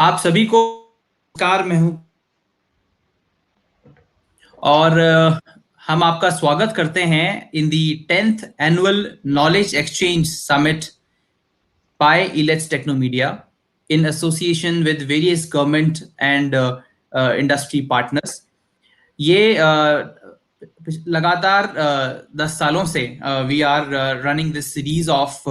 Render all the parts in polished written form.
आप सभी को नमस्कार। मैं हूं और हम आपका स्वागत करते हैं इन दी 10th annual knowledge exchange summit by Elets Technomedia in association with various government and industry partners. ये लगातार 10 सालों से we are running this series of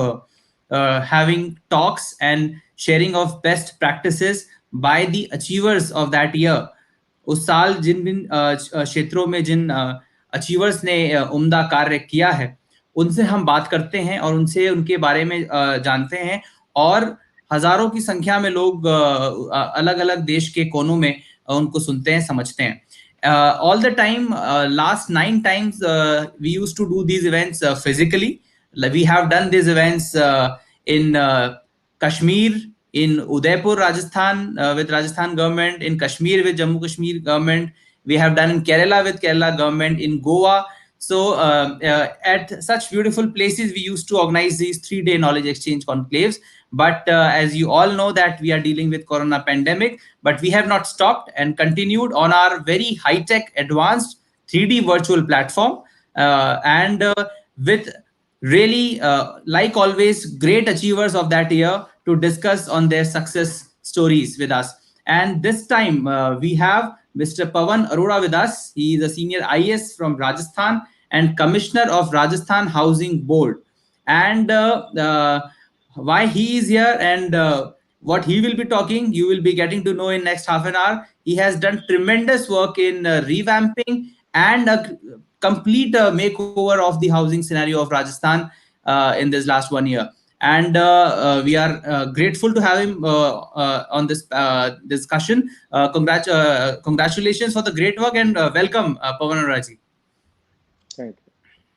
having talks and sharing of best practices by the achievers of that year. उस साल जिन जिन क्षेत्रों में जिन achievers ने उम्दा कार्य किया है, उनसे हम बात करते हैं और उनसे उनके बारे में जानते हैं। और हजारों की संख्या में लोग अलग-अलग देश के कोनों में उनको सुनते हैं, समझते हैं। All the time, last 9 times we used to do these events physically. Like we have done these events in Kashmir, in Udaipur, Rajasthan, with Rajasthan government, in Kashmir with Jammu Kashmir government. We have done in Kerala with Kerala government, in Goa. So at such beautiful places, we used to organize these 3-day knowledge exchange conclaves. But as you all know that we are dealing with corona pandemic, but we have not stopped and continued on our very high-tech advanced 3D virtual platform and with really like always great achievers of that year to discuss on their success stories with us. And this time we have Mr. Pawan Arora with us. He is a senior IS from Rajasthan and commissioner of Rajasthan Housing Board. And why he is here and what he will be talking, you will be getting to know in next half an hour. He has done tremendous work in revamping and a complete makeover of the housing scenario of Rajasthan in this last 1 year. And we are grateful to have him on this discussion. Congratulations for the great work and welcome, Pawan Arora ji. Thank you.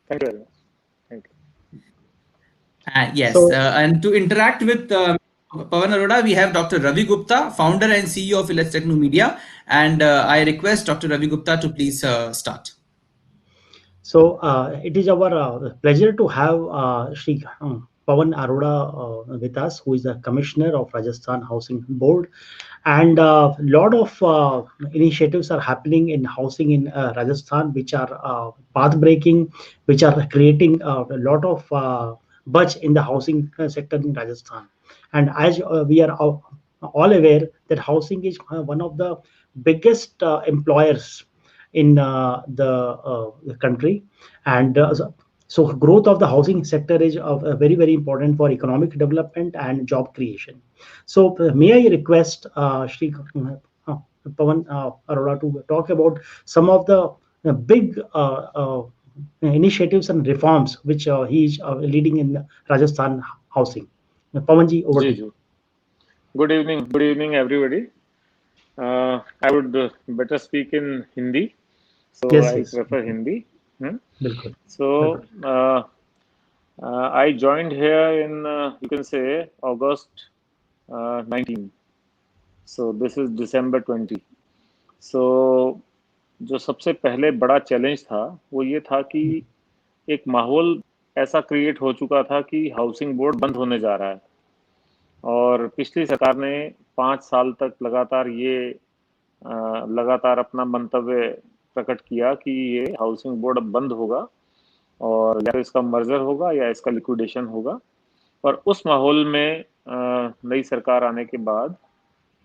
Thank you very much. Thank you. Yes, and to interact with Pawan Arora, we have Dr. Ravi Gupta, founder and CEO of Elets Technomedia. And I request Dr. Ravi Gupta to please start. So it is our pleasure to have Shri Pawan Arora with us, who is the Commissioner of Rajasthan Housing Board. And a lot of initiatives are happening in housing in Rajasthan, which are path-breaking, which are creating a lot of buzz in the housing sector in Rajasthan. And as we are all aware that housing is one of the biggest employers in the country, and so growth of the housing sector is very, very important for economic development and job creation. So may I request Shri Pawan Arora to talk about some of the big initiatives and reforms which he is leading in Rajasthan housing. Pawanji, over to you. Good evening everybody. I would better speak in Hindi. So Yes. I prefer Hindi. Bilkul. So I joined here in you can say August 19. So this is December 20. So जो सबसे पहले बड़ा challenge था वो ये था कि एक माहौल ऐसा क्रिएट हो चुका था कि हाउसिंग बोर्ड बंद होने जा रहा है, और पिछली सरकार ने 5 साल तक लगातार अपना मंतव्य प्रकट किया कि ये हाउसिंग बोर्ड अब बंद होगा और या तो इसका मर्जर होगा या इसका लिक्विडेशन होगा। और उस माहौल में नई सरकार आने के बाद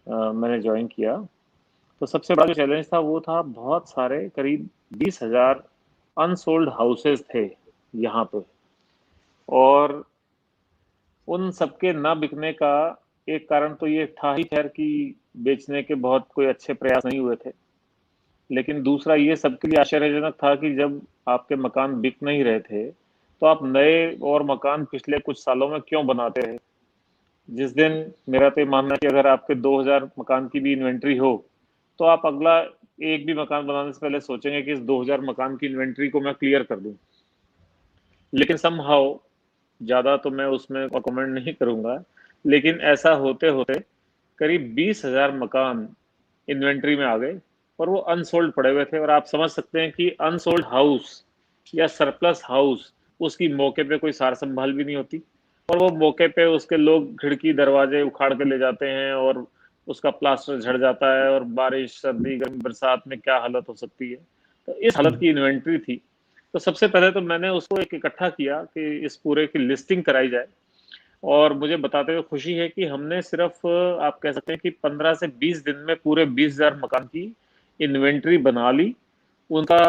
मैंने ज्वाइन किया। तो सबसे बड़ा जो चैलेंज था वो था बहुत सारे करीब 20,000 अनसोल्ड हाउसेज थे यहाँ पे, और उन सबके ना बिकने का एक कारण तो ये था ही खैर कि बेचने के बहुत कोई अच्छे प्रयास नहीं हुए थे, लेकिन दूसरा ये सबके लिए आश्चर्यजनक था कि जब आपके मकान बिक नहीं रहे थे तो आप नए और मकान पिछले कुछ सालों में क्यों बनाते रहे। जिस दिन मेरा तो मानना है कि अगर आपके 2000 मकान की भी इन्वेंट्री हो तो आप अगला एक भी मकान बनाने से पहले सोचेंगे कि इस 2000 मकान की इन्वेंट्री को मैं क्लियर कर दूं। लेकिन समहाउ, ज़्यादा तो मैं उसमें कमेंट नहीं करूंगा, लेकिन ऐसा होते होते करीब 20,000 मकान इन्वेंट्री में आ गए और वो अनसोल्ड पड़े हुए थे। और आप समझ सकते हैं कि अनसोल्ड हाउस या सरप्लस हाउस, उसकी मौके पे कोई सार संभाल भी नहीं होती, और वो मौके पे उसके लोग खिड़की दरवाजे उखाड़ के ले जाते हैं और उसका प्लास्टर झड़ जाता है और बारिश, सर्दी, गर्मी, बरसात में क्या हालत हो सकती है। तो इस हालत की इन्वेंट्री थी। तो सबसे पहले तो मैंने उसको एक इकट्ठा किया कि इस पूरे की लिस्टिंग कराई जाए, और मुझे बताते हुए खुशी है कि हमने सिर्फ आप कह सकते हैं कि 15 से 20 दिन में पूरे 20,000 मकान की इन्वेंट्री बना ली। उनका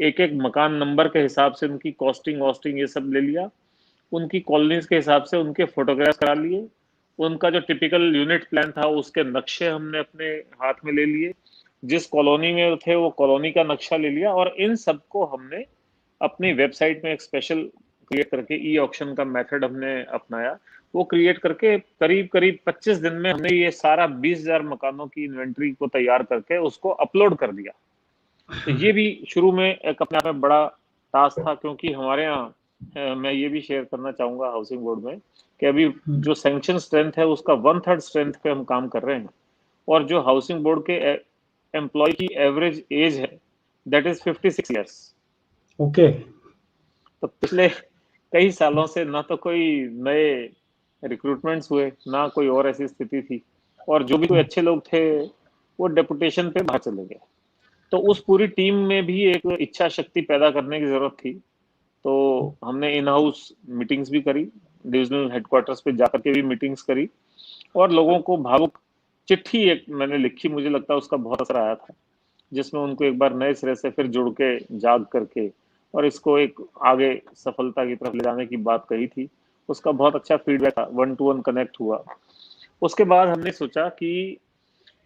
एक एक मकान नंबर के हिसाब से उनकी कॉस्टिंग वॉस्टिंग ये सब ले लिया, उनकी कॉलोनीज के हिसाब से उनके फोटोग्राफ्स करा लिए, उनका जो टिपिकल यूनिट प्लान था उसके नक्शे हमने अपने हाथ में ले लिए, जिस कॉलोनी में थे वो कॉलोनी का नक्शा ले लिया, और इन सबको हमने अपनी वेबसाइट में एक स्पेशल क्रिएट करके ई ऑक्शन का मेथड हमने अपनाया। वो क्रिएट करके करीब करीब 25 दिन में हमने ये सारा 20,000 मकानों की इन्वेंट्री को तैयार करके उसको अपलोड कर दिया। तो ये भी शुरू में एक अपने आप में बड़ा टास्क था, क्योंकि हमारे यहाँ मैं ये भी शेयर करना चाहूंगा हाउसिंग बोर्ड में कि अभी जो सैंक्शन स्ट्रेंथ है उसका 1/3 स्ट्रेंथ पे हम काम कर रहे हैं, और जो हाउसिंग बोर्ड के एम्प्लॉय की एवरेज एज है दैट इज 56 ईयर्स। ओके। तो पिछले कई सालों से ना तो कोई नए रिक्रूटमेंट्स हुए, ना कोई और ऐसी स्थिति थी, और जो भी कोई अच्छे लोग थे वो डेपुटेशन पे बाहर चले गए। तो उस पूरी टीम में भी एक इच्छा शक्ति पैदा करने की जरूरत थी। तो हमने इन हाउस मीटिंग्स भी करी, डिविजनल हेडक्वार्टर्स पे जाकर के भी मीटिंग्स करी, और लोगों को भावुक चिट्ठी एक मैंने लिखी, मुझे लगता है उसका बहुत असर आया था, जिसमें उनको एक बार नए सिरे से फिर जुड़ के जाग करके और इसको एक आगे सफलता की तरफ ले जाने की बात कही थी। उसका बहुत अच्छा फीडबैक था, 1-to-1 कनेक्ट हुआ। उसके बाद हमने सोचा कि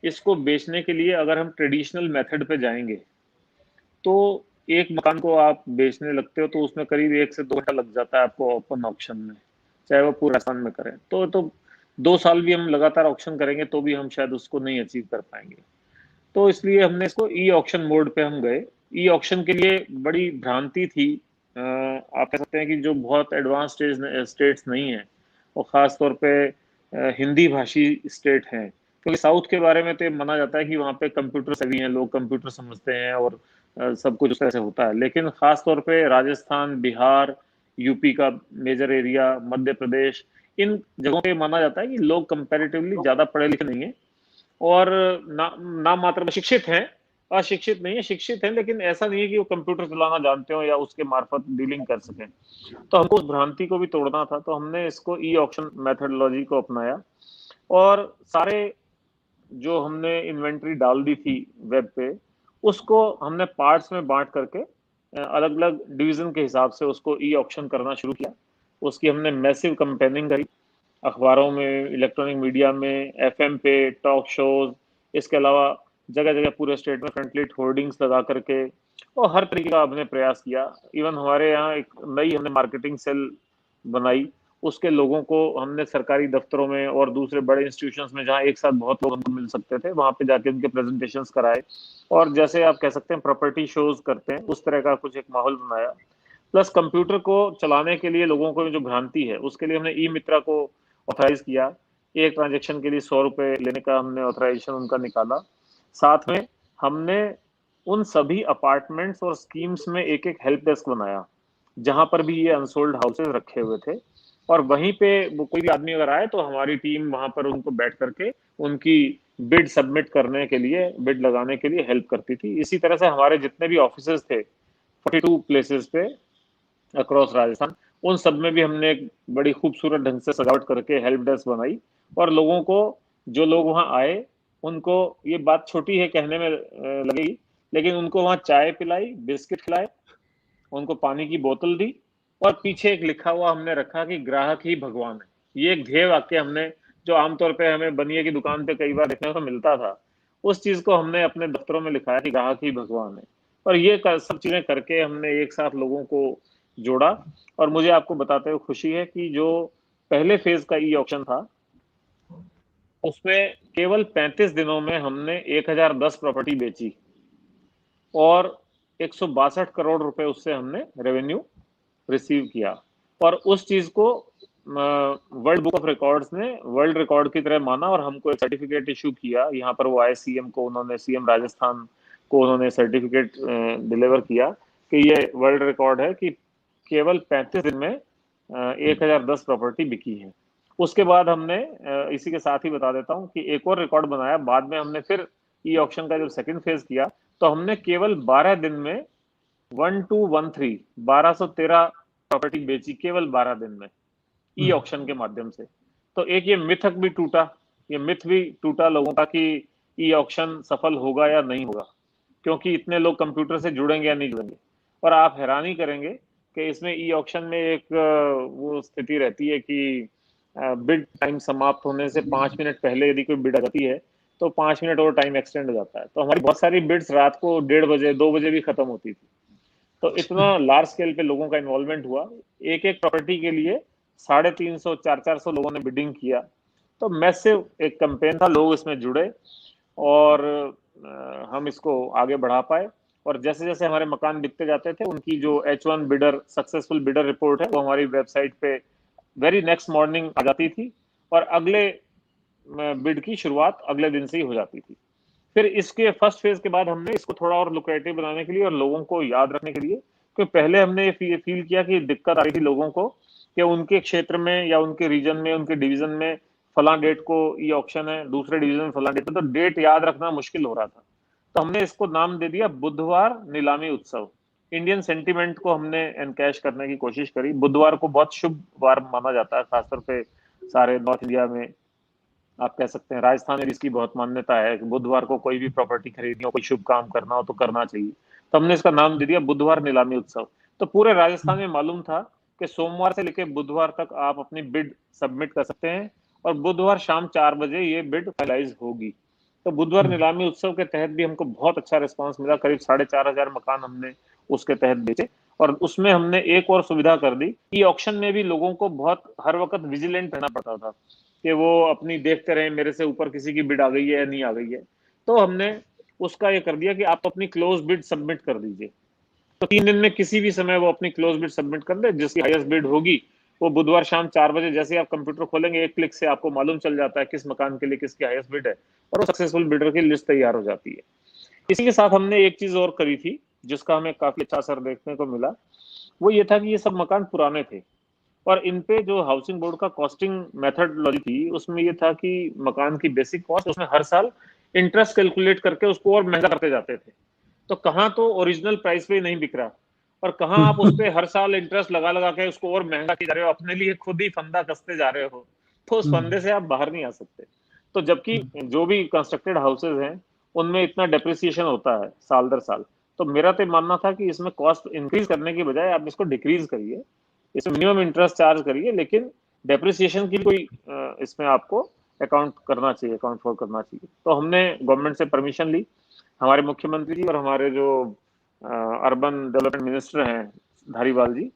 इसको बेचने के लिए अगर हम ट्रेडिशनल मेथड पे जाएंगे तो एक मकान को आप बेचने लगते हो तो उसमें करीब 1 से 2 घंटा लग जाता है आपको ओपन ऑक्शन में, चाहे वो पूरा राजस्थान में करें तो 2 साल भी हम लगातार ऑक्शन करेंगे तो भी हम शायद उसको नहीं अचीव कर पाएंगे। तो इसलिए हमने इसको ई ऑक्शन मोड पे हम गए। ई ऑक्शन के लिए बड़ी भ्रांति थी, आप कह सकते हैं कि जो बहुत एडवांस स्टेट्स नहीं है, और ख़ास तौर पे हिंदी भाषी स्टेट हैं, क्योंकि साउथ के बारे में तो ये माना जाता है कि वहाँ पे कंप्यूटर सेवी हैं, लोग कंप्यूटर समझते हैं और सब कुछ उस तरह से होता है। लेकिन ख़ास तौर पे राजस्थान, बिहार, यूपी का मेजर एरिया, मध्य प्रदेश, इन जगहों पे माना जाता है कि लोग कंपैरेटिवली ज़्यादा पढ़े लिखे नहीं हैं, और नाम मात्र में शिक्षित हैं, अशिक्षित नहीं है, शिक्षित हैं, लेकिन ऐसा नहीं है कि वो कंप्यूटर चलाना जानते हो या उसके मार्फत डीलिंग कर सकें। तो हमको उस भ्रांति को भी तोड़ना था, तो हमने इसको ई ऑक्शन मेथडोलॉजी को अपनाया, और सारे जो हमने इन्वेंट्री डाल दी थी वेब पे उसको हमने पार्ट्स में बांट करके अलग अलग डिवीजन के हिसाब से उसको ई ऑक्शन करना शुरू किया। उसकी हमने मैसिव कंपेनिंग करी, अखबारों में, इलेक्ट्रॉनिक मीडिया में, एफएम पे, टॉक शोज, इसके अलावा जगह जगह पूरे स्टेट में फ्रंटलीट होर्डिंग्स लगा करके, और हर तरीके का हमने प्रयास किया। इवन हमारे यहाँ एक नई हमने मार्केटिंग सेल बनाई, उसके लोगों को हमने सरकारी दफ्तरों में और दूसरे बड़े इंस्टीट्यूशंस में जहाँ एक साथ बहुत लोग हमको मिल सकते थे वहां पे जाके उनके प्रेजेंटेशंस कराए, और जैसे आप कह सकते हैं प्रॉपर्टी शोज करते हैं उस तरह का कुछ एक माहौल बनाया। प्लस कंप्यूटर को चलाने के लिए लोगों को जो भ्रांति है उसके लिए हमने ई मित्रा को ऑथराइज किया। एक ट्रांजेक्शन के लिए 100 रुपए लेने का हमने ऑथराइजेशन उनका निकाला। साथ में हमने उन सभी अपार्टमेंट्स और स्कीम्स में एक एक हेल्प डेस्क बनाया जहां पर भी ये अनसोल्ड हाउसेज रखे हुए थे, और वहीं पे वो कोई भी आदमी अगर आए तो हमारी टीम वहां पर उनको बैठ करके उनकी बिड सबमिट करने के लिए, बिड लगाने के लिए हेल्प करती थी। इसी तरह से हमारे जितने भी ऑफिसेज थे 42 प्लेसेस पे अक्रॉस राजस्थान, उन सब में भी हमने एक बड़ी खूबसूरत ढंग से सजावट करके हेल्प डेस्क बनाई, और लोगों को, जो लोग वहां आए, उनको, ये बात छोटी है कहने में लगेगी, लेकिन उनको वहां चाय पिलाई, बिस्किट खिलाए, उनको पानी की बोतल दी, और पीछे एक लिखा हुआ हमने रखा कि ग्राहक ही भगवान है। ये एक ध्येय वाक्य हमने, जो आमतौर पे हमें बनिए की दुकान पे कई बार देखने को मिलता था, उस चीज को हमने अपने दफ्तरों में लिखाया कि ग्राहक ही भगवान है। और ये सब चीजें करके हमने एक साथ लोगों को जोड़ा, और मुझे आपको बताते हुए खुशी है कि जो पहले फेज का ई ऑक्शन था उसमें केवल 35 दिनों में हमने 1010 प्रॉपर्टी बेची, और 162 करोड़ रुपए उससे हमने रेवेन्यू रिसीव किया। और उस चीज को वर्ल्ड बुक ऑफ रिकॉर्ड्स ने वर्ल्ड रिकॉर्ड की तरह माना, और हमको एक सर्टिफिकेट इशू किया। यहाँ पर वो आए सीएम को, उन्होंने, सीएम राजस्थान को उन्होंने सर्टिफिकेट डिलीवर किया कि ये वर्ल्ड रिकॉर्ड है कि केवल 35 दिन में 1010 प्रॉपर्टी बिकी है। उसके बाद हमने इसी के साथ ही बता देता हूँ कि एक और रिकॉर्ड बनाया। बाद में हमने फिर ई ऑक्शन का जब सेकंड फेज किया तो हमने केवल 12 दिन में 1213 1213 प्रॉपर्टी बेची, केवल 12 दिन में ई ऑक्शन के माध्यम से। तो एक ये मिथक भी टूटा, ये मिथ भी टूटा लोगों का कि ई ऑक्शन सफल होगा या नहीं होगा, क्योंकि इतने लोग कंप्यूटर से जुड़ेंगे या नहीं जुड़ेंगे। और आप हैरानी करेंगे कि इसमें ई ऑक्शन में एक वो स्थिति रहती है कि बिड टाइम समाप्त होने से 5 मिनट पहले यदि कोई बिड आ जाती है तो 5 मिनट और टाइम एक्सटेंड हो जाता है। तो हमारी बहुत सारी बिड्स रात को 1:30 बजे 2 बजे भी खत्म होती थी। तो इतना लार्ज स्केल पे लोगों का इन्वॉल्वमेंट हुआ। एक एक प्रॉपर्टी के लिए 350 400 लोगों ने बिडिंग किया। तो मैसिव एक कैंपेन था, लोग इसमें जुड़े और हम इसको आगे बढ़ा पाए। और जैसे जैसे हमारे मकान बिकते जाते थे उनकी जो H1 bidder successful bidder report है वो हमारी वेबसाइट पे वेरी नेक्स्ट मॉर्निंग आ जाती थी और अगले बिड की शुरुआत अगले दिन से ही हो जाती थी। फिर इसके फर्स्ट फेज के बाद हमने इसको थोड़ा और लुक्रेटिव बनाने के लिए और लोगों को याद रखने के लिए, क्योंकि पहले हमने ये फील किया कि दिक्कत आ रही थी लोगों को कि उनके क्षेत्र में या उनके रीजन में उनके डिवीजन में फला डेट को ई ऑक्शन है, दूसरे डिवीजन में फला डेट है, तो डेट याद रखना मुश्किल हो रहा था। तो हमने इसको नाम दे दिया बुधवार नीलामी उत्सव। इंडियन सेंटिमेंट को हमने एनकैश करने की कोशिश करी। बुधवार को बहुत शुभ वार माना जाता है, खासतौर पे सारे नॉर्थ इंडिया में। आप कह सकते हैं राजस्थान में इसकी बहुत मान्यता है कि बुधवार को कोई भी प्रॉपर्टी खरीदनी हो, कोई शुभ काम करना हो तो करना चाहिए। तो हमने इसका नाम दे दिया बुधवार नीलामी उत्सव। तो पूरे राजस्थान में मालूम था कि सोमवार से लेकर बुधवार तक आप अपनी बिड सबमिट कर सकते हैं और बुधवार शाम 4 बजे ये बिड फाइनलाइज होगी। तो बुधवार नीलामी उत्सव के तहत भी हमको बहुत अच्छा रिस्पांस मिला। करीब 4,500 मकान हमने उसके तहत बेचे। और उसमें हमने एक और सुविधा कर दी कि ऑक्शन में भी लोगों को बहुत हर वक्त विजिलेंट रहना पड़ता था कि वो अपनी देखते रहे मेरे से ऊपर किसी की बिड आ गई है या नहीं आ गई है। तो हमने उसका ये कर दिया कि आप अपनी क्लोज बिड सबमिट कर दीजिए। तो 3 दिन में किसी भी समय वो अपनी क्लोज बिड सबमिट कर दे, जिसकी हाईएस्ट बिड होगी वो बुधवार शाम 4 बजे जैसे आप कंप्यूटर खोलेंगे एक क्लिक से आपको मालूम चल जाता है किस मकान के लिए किसकी हाईएस्ट बिड है और वो सक्सेसफुल बिडर की लिस्ट तैयार हो जाती है। इसी के साथ हमने एक चीज और करी थी जिसका हमें काफी अच्छा असर देखने को मिला। वो ये था कि ये सब मकान पुराने थे और इन पे जो हाउसिंग बोर्ड का कॉस्टिंग मेथडोलॉजी थी उसमें ये था कि मकान की बेसिक कॉस्ट उसमें हर साल इंटरेस्ट कैलकुलेट करके उसको और महंगा करते जाते थे। तो कहाँ तो ओरिजिनल प्राइस पे नहीं बिक रहा और कहाँ आप उस पर हर साल इंटरेस्ट लगा लगा के उसको और महंगा किए जा रहे हो, अपने लिए खुद ही फंदा कसते जा रहे हो। तो उस फंदे से आप बाहर नहीं आ सकते। तो जबकि जो भी कंस्ट्रक्टेड हाउसेज हैं उनमें इतना डेप्रिसिएशन होता है साल दर साल। तो मेरा तो मानना था कि इसमें कॉस्ट इंक्रीज करने की बजाय आप इसको डिक्रीज करिए, इसमें मिनिमम इंटरेस्ट चार्ज करिए, लेकिन डेप्रिसिएशन की कोई इसमें आपको अकाउंट करना चाहिए, अकाउंट फॉर करना चाहिए। तो हमने गवर्नमेंट से परमिशन ली। हमारे मुख्यमंत्री जी और हमारे जो अर्बन डेवलपमेंट मिनिस्टर हैं धारीवाल जी,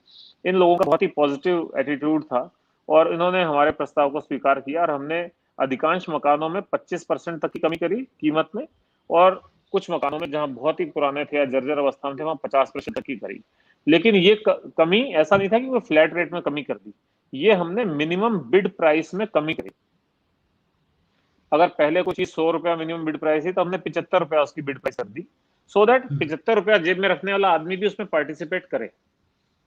इन लोगों का बहुत ही पॉजिटिव एटीट्यूड था और इन्होंने हमारे प्रस्ताव को स्वीकार किया और हमने अधिकांश मकानों में 25% तक की कमी करी कीमत में और कुछ मकानों में जहां बहुत ही पुराने थे या जर्जर अवस्था में थे वहां 50% तक की करी। लेकिन ये कमी ऐसा नहीं था कि वो फ्लैट रेट में कमी कर दी, ये हमने मिनिमम बिड प्राइस में कमी करी। अगर पहले कुछ चीज 100 रुपया मिनिमम बिड प्राइस थी तो हमने 75 रुपया उसकी बिड प्राइस कर दी, सो दैट 75 रुपया जेब में रखने वाला आदमी भी उसमें पार्टिसिपेट करे,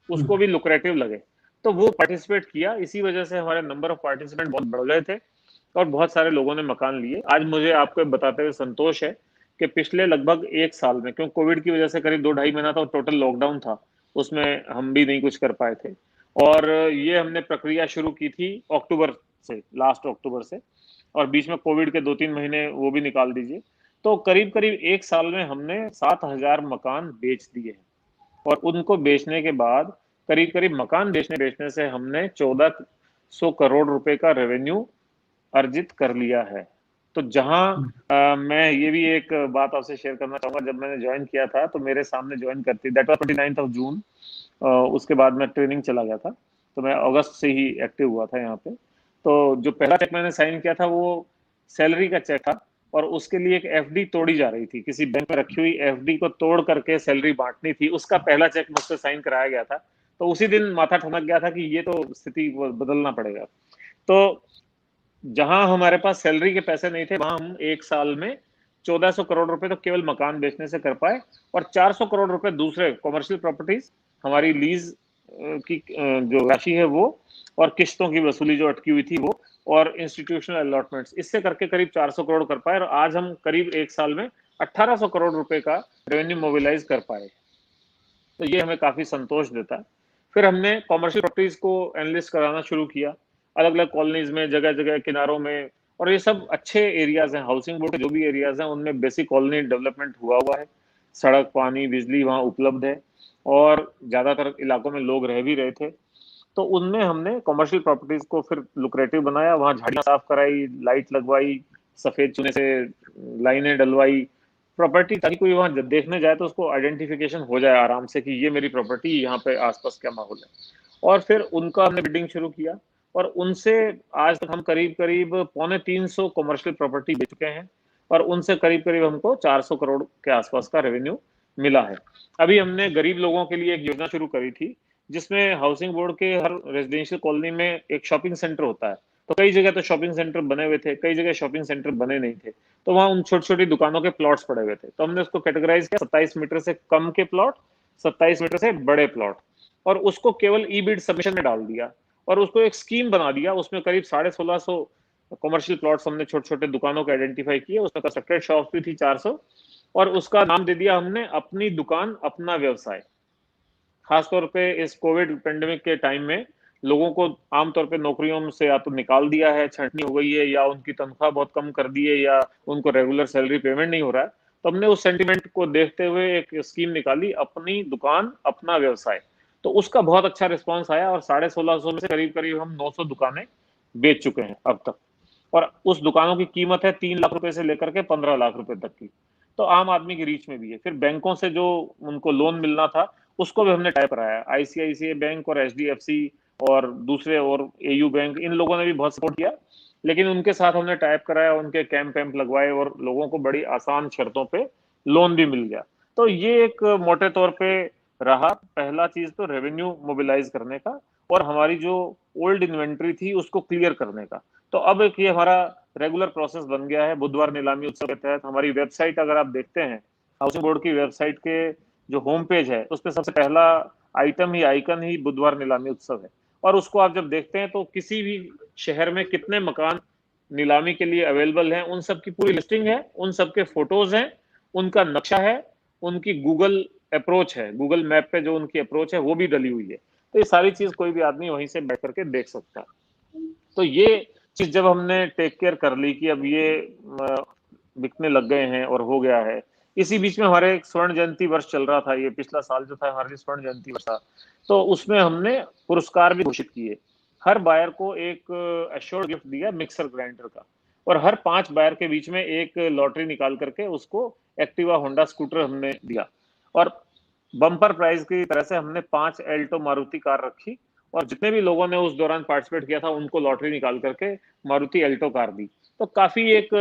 उसको भी लुक्रेटिव लगे। तो वो पार्टिसिपेट किया, इसी वजह से हमारे नंबर ऑफ पार्टिसिपेंट बहुत बढ़ गए थे और बहुत सारे लोगों ने मकान लिए। आज मुझे आपको बताते हुए संतोष है कि पिछले लगभग 1 साल में, क्योंकि कोविड की वजह से करीब 2-2.5 महीना तो टोटल लॉकडाउन था, उसमें हम भी नहीं कुछ कर पाए थे और ये हमने प्रक्रिया शुरू की थी अक्टूबर से, लास्ट अक्टूबर से, और बीच में कोविड के 2-3 महीने वो भी निकाल दीजिए। तो करीब करीब 1 साल में हमने 7,000 मकान बेच दिए और उनको बेचने के बाद करीब करीब मकान बेचने से हमने 1,400 करोड़ रुपए का रेवेन्यू अर्जित कर लिया है। तो जहां मैं ये भी एक बात आपसे शेयर करना चाहूंगा, जब मैंने ज्वाइन किया था तो मेरे सामने ज्वाइन करती, दैट वाज 29 जून। उसके बाद मैं ट्रेनिंग चला गया था, तो मैं अगस्त से ही एक्टिव हुआ था यहाँ पे। तो जो पहला चेक मैंने साइन किया था वो सैलरी का चेक था और उसके लिए एक एफडी तोड़ी जा रही थी, किसी बैंक में रखी हुई एफडी को तोड़ करके सैलरी बांटनी थी, उसका पहला चेक मुझसे साइन कराया गया था। तो उसी दिन माथा ठनक गया था कि ये तो स्थिति बदलना पड़ेगा। तो जहां हमारे पास सैलरी के पैसे नहीं थे वहां हम 1 साल में 1,400 करोड़ रुपए तो केवल मकान बेचने से कर पाए और 400 करोड़ रुपए दूसरे कॉमर्शियल प्रॉपर्टीज हमारी लीज की जो राशि है वो और किश्तों की वसूली जो अटकी हुई थी वो, और इंस्टीट्यूशनल अलॉटमेंट्स, इससे करके करीब 400 करोड़ कर पाए, और आज हम करीब एक साल में 1800 करोड़ रुपए का रेवेन्यू मोबिलाइज कर पाए। तो ये हमें काफी संतोष देता है। फिर हमने कॉमर्शियल प्रॉपर्टीज को एनालिस्ट कराना शुरू किया, अलग अलग कॉलोनीज में, जगह जगह किनारों में, और ये सब अच्छे एरियाज हैं। हाउसिंग बोर्ड के जो भी एरियाज हैं उनमें बेसिक कॉलोनी डेवलपमेंट हुआ है, सड़क, पानी, बिजली वहाँ उपलब्ध है, और ज्यादातर इलाकों में लोग रह भी रहे थे। तो उनमें हमने कॉमर्शियल प्रॉपर्टीज को फिर लुक्रेटिव बनाया, वहाँ झाड़ियाँ साफ कराई, लाइट लगवाई, सफेद चूने से लाइनें डलवाई प्रॉपर्टी, ताकि कोई वहां देखने जाए तो उसको आइडेंटिफिकेशन हो जाए आराम से कि ये मेरी प्रॉपर्टी, यहाँ पे आसपास क्या माहौल है। और फिर उनका हमने बिल्डिंग शुरू किया, और उनसे आज तक हम करीब करीब 250 कॉमर्शियल प्रॉपर्टी बेच चुके हैं, और उनसे करीब करीब हमको 400 करोड़ के आसपास का रेवेन्यू मिला है। अभी हमने गरीब लोगों के लिए एक योजना शुरू करी थी, जिसमें हाउसिंग बोर्ड के हर रेजिडेंशियल कॉलोनी में एक शॉपिंग सेंटर होता है। तो कई जगह तो शॉपिंग सेंटर बने हुए थे, कई जगह शॉपिंग सेंटर बने नहीं थे, तो वहां उन छोटी छोटी दुकानों के प्लॉट्स पड़े हुए थे। तो हमने उसको कैटेगराइज किया, 27 मीटर से कम के प्लॉट, 27 मीटर से बड़े प्लॉट, और उसको केवल ई बिड सबमिशन में डाल दिया, और उसको एक स्कीम बना दिया। उसमें करीब 1650 कॉमर्शियल प्लॉट्स हमने छोटे छोटे दुकानों को आइडेंटिफाई किए, उसमें कंस्ट्रक्टेड शॉप भी थी 400, और उसका नाम दे दिया हमने अपनी दुकान अपना व्यवसाय। खासतौर पे इस कोविड पेंडेमिक के टाइम में लोगों को आमतौर पे नौकरियों से या तो निकाल दिया है, छंटनी हो गई है, या उनकी तनख्वाह बहुत कम कर दी है, या उनको रेगुलर सैलरी पेमेंट नहीं हो रहा है। तो हमने उस सेंटिमेंट को देखते हुए एक स्कीम निकाली, अपनी दुकान अपना व्यवसाय। तो उसका बहुत अच्छा रिस्पॉन्स आया, और 1650 में से करीब करीब हम 900 दुकानें बेच चुके हैं अब तक, और उस दुकानों की कीमत है 3 लाख रुपए से लेकर के 15 लाख रुपए तक की। तो आम आदमी की रीच में भी है। फिर बैंकों से जो उनको लोन मिलना था उसको भी हमने टाइप कराया, आईसीआईसीआई बैंक और एचडीएफसी और दूसरे और एयू बैंक, इन लोगों ने भी बहुत सपोर्ट किया, लेकिन उनके साथ हमने टाइप कराया, उनके कैंप वैम्प लगवाए, और लोगों को बड़ी आसान शर्तों पे लोन भी मिल गया। तो ये एक मोटे तौर पे रहा पहला चीज, तो रेवेन्यू मोबिलाइज करने का, और हमारी जो ओल्ड इन्वेंट्री थी उसको क्लियर करने का। तो अब एक ये हमारा रेगुलर प्रोसेस बन गया है। बुधवार नीलामी उत्सव के तहत हमारी वेबसाइट अगर आप देखते हैं, हाउसिंग बोर्ड की वेबसाइट के जो होम पेज है उस पर सबसे पहला आइटम ही, आइकन ही बुधवार नीलामी उत्सव है। और उसको आप जब देखते हैं तो किसी भी शहर में कितने मकान नीलामी के लिए अवेलेबल हैं उन सब की पूरी लिस्टिंग है, उन सब के फोटोज हैं, उनका नक्शा है, उनकी गूगल अप्रोच है, गूगल मैप पे जो उनकी अप्रोच है वो भी डली हुई है। तो ये सारी चीज कोई भी आदमी वहीं से बैठ करके देख सकता है। तो ये चीज जब हमने टेक केयर कर ली कि अब ये बिकने लग गए हैं और हो गया है, इसी बीच में हमारे एक स्वर्ण जयंती वर्ष चल रहा था, ये पिछला साल जो था हमारे लिए स्वर्ण जयंती वर्ष था, तो उसमें हमने पुरस्कार भी घोषित किए। हर बायर को एक एश्योर्ड गिफ्ट दिया मिक्सर ग्राइंडर का, और हर 5 बायर के बीच में एक लॉटरी निकाल करके उसको एक्टिवा होंडा स्कूटर हमने दिया, और बम्पर प्राइज की तरह से हमने 5 एल्टो मारुति कार रखी, और जितने भी लोगों ने उस दौरान पार्टिसिपेट किया था उनको लॉटरी निकाल करके मारुति एल्टो कार दी। तो काफी एक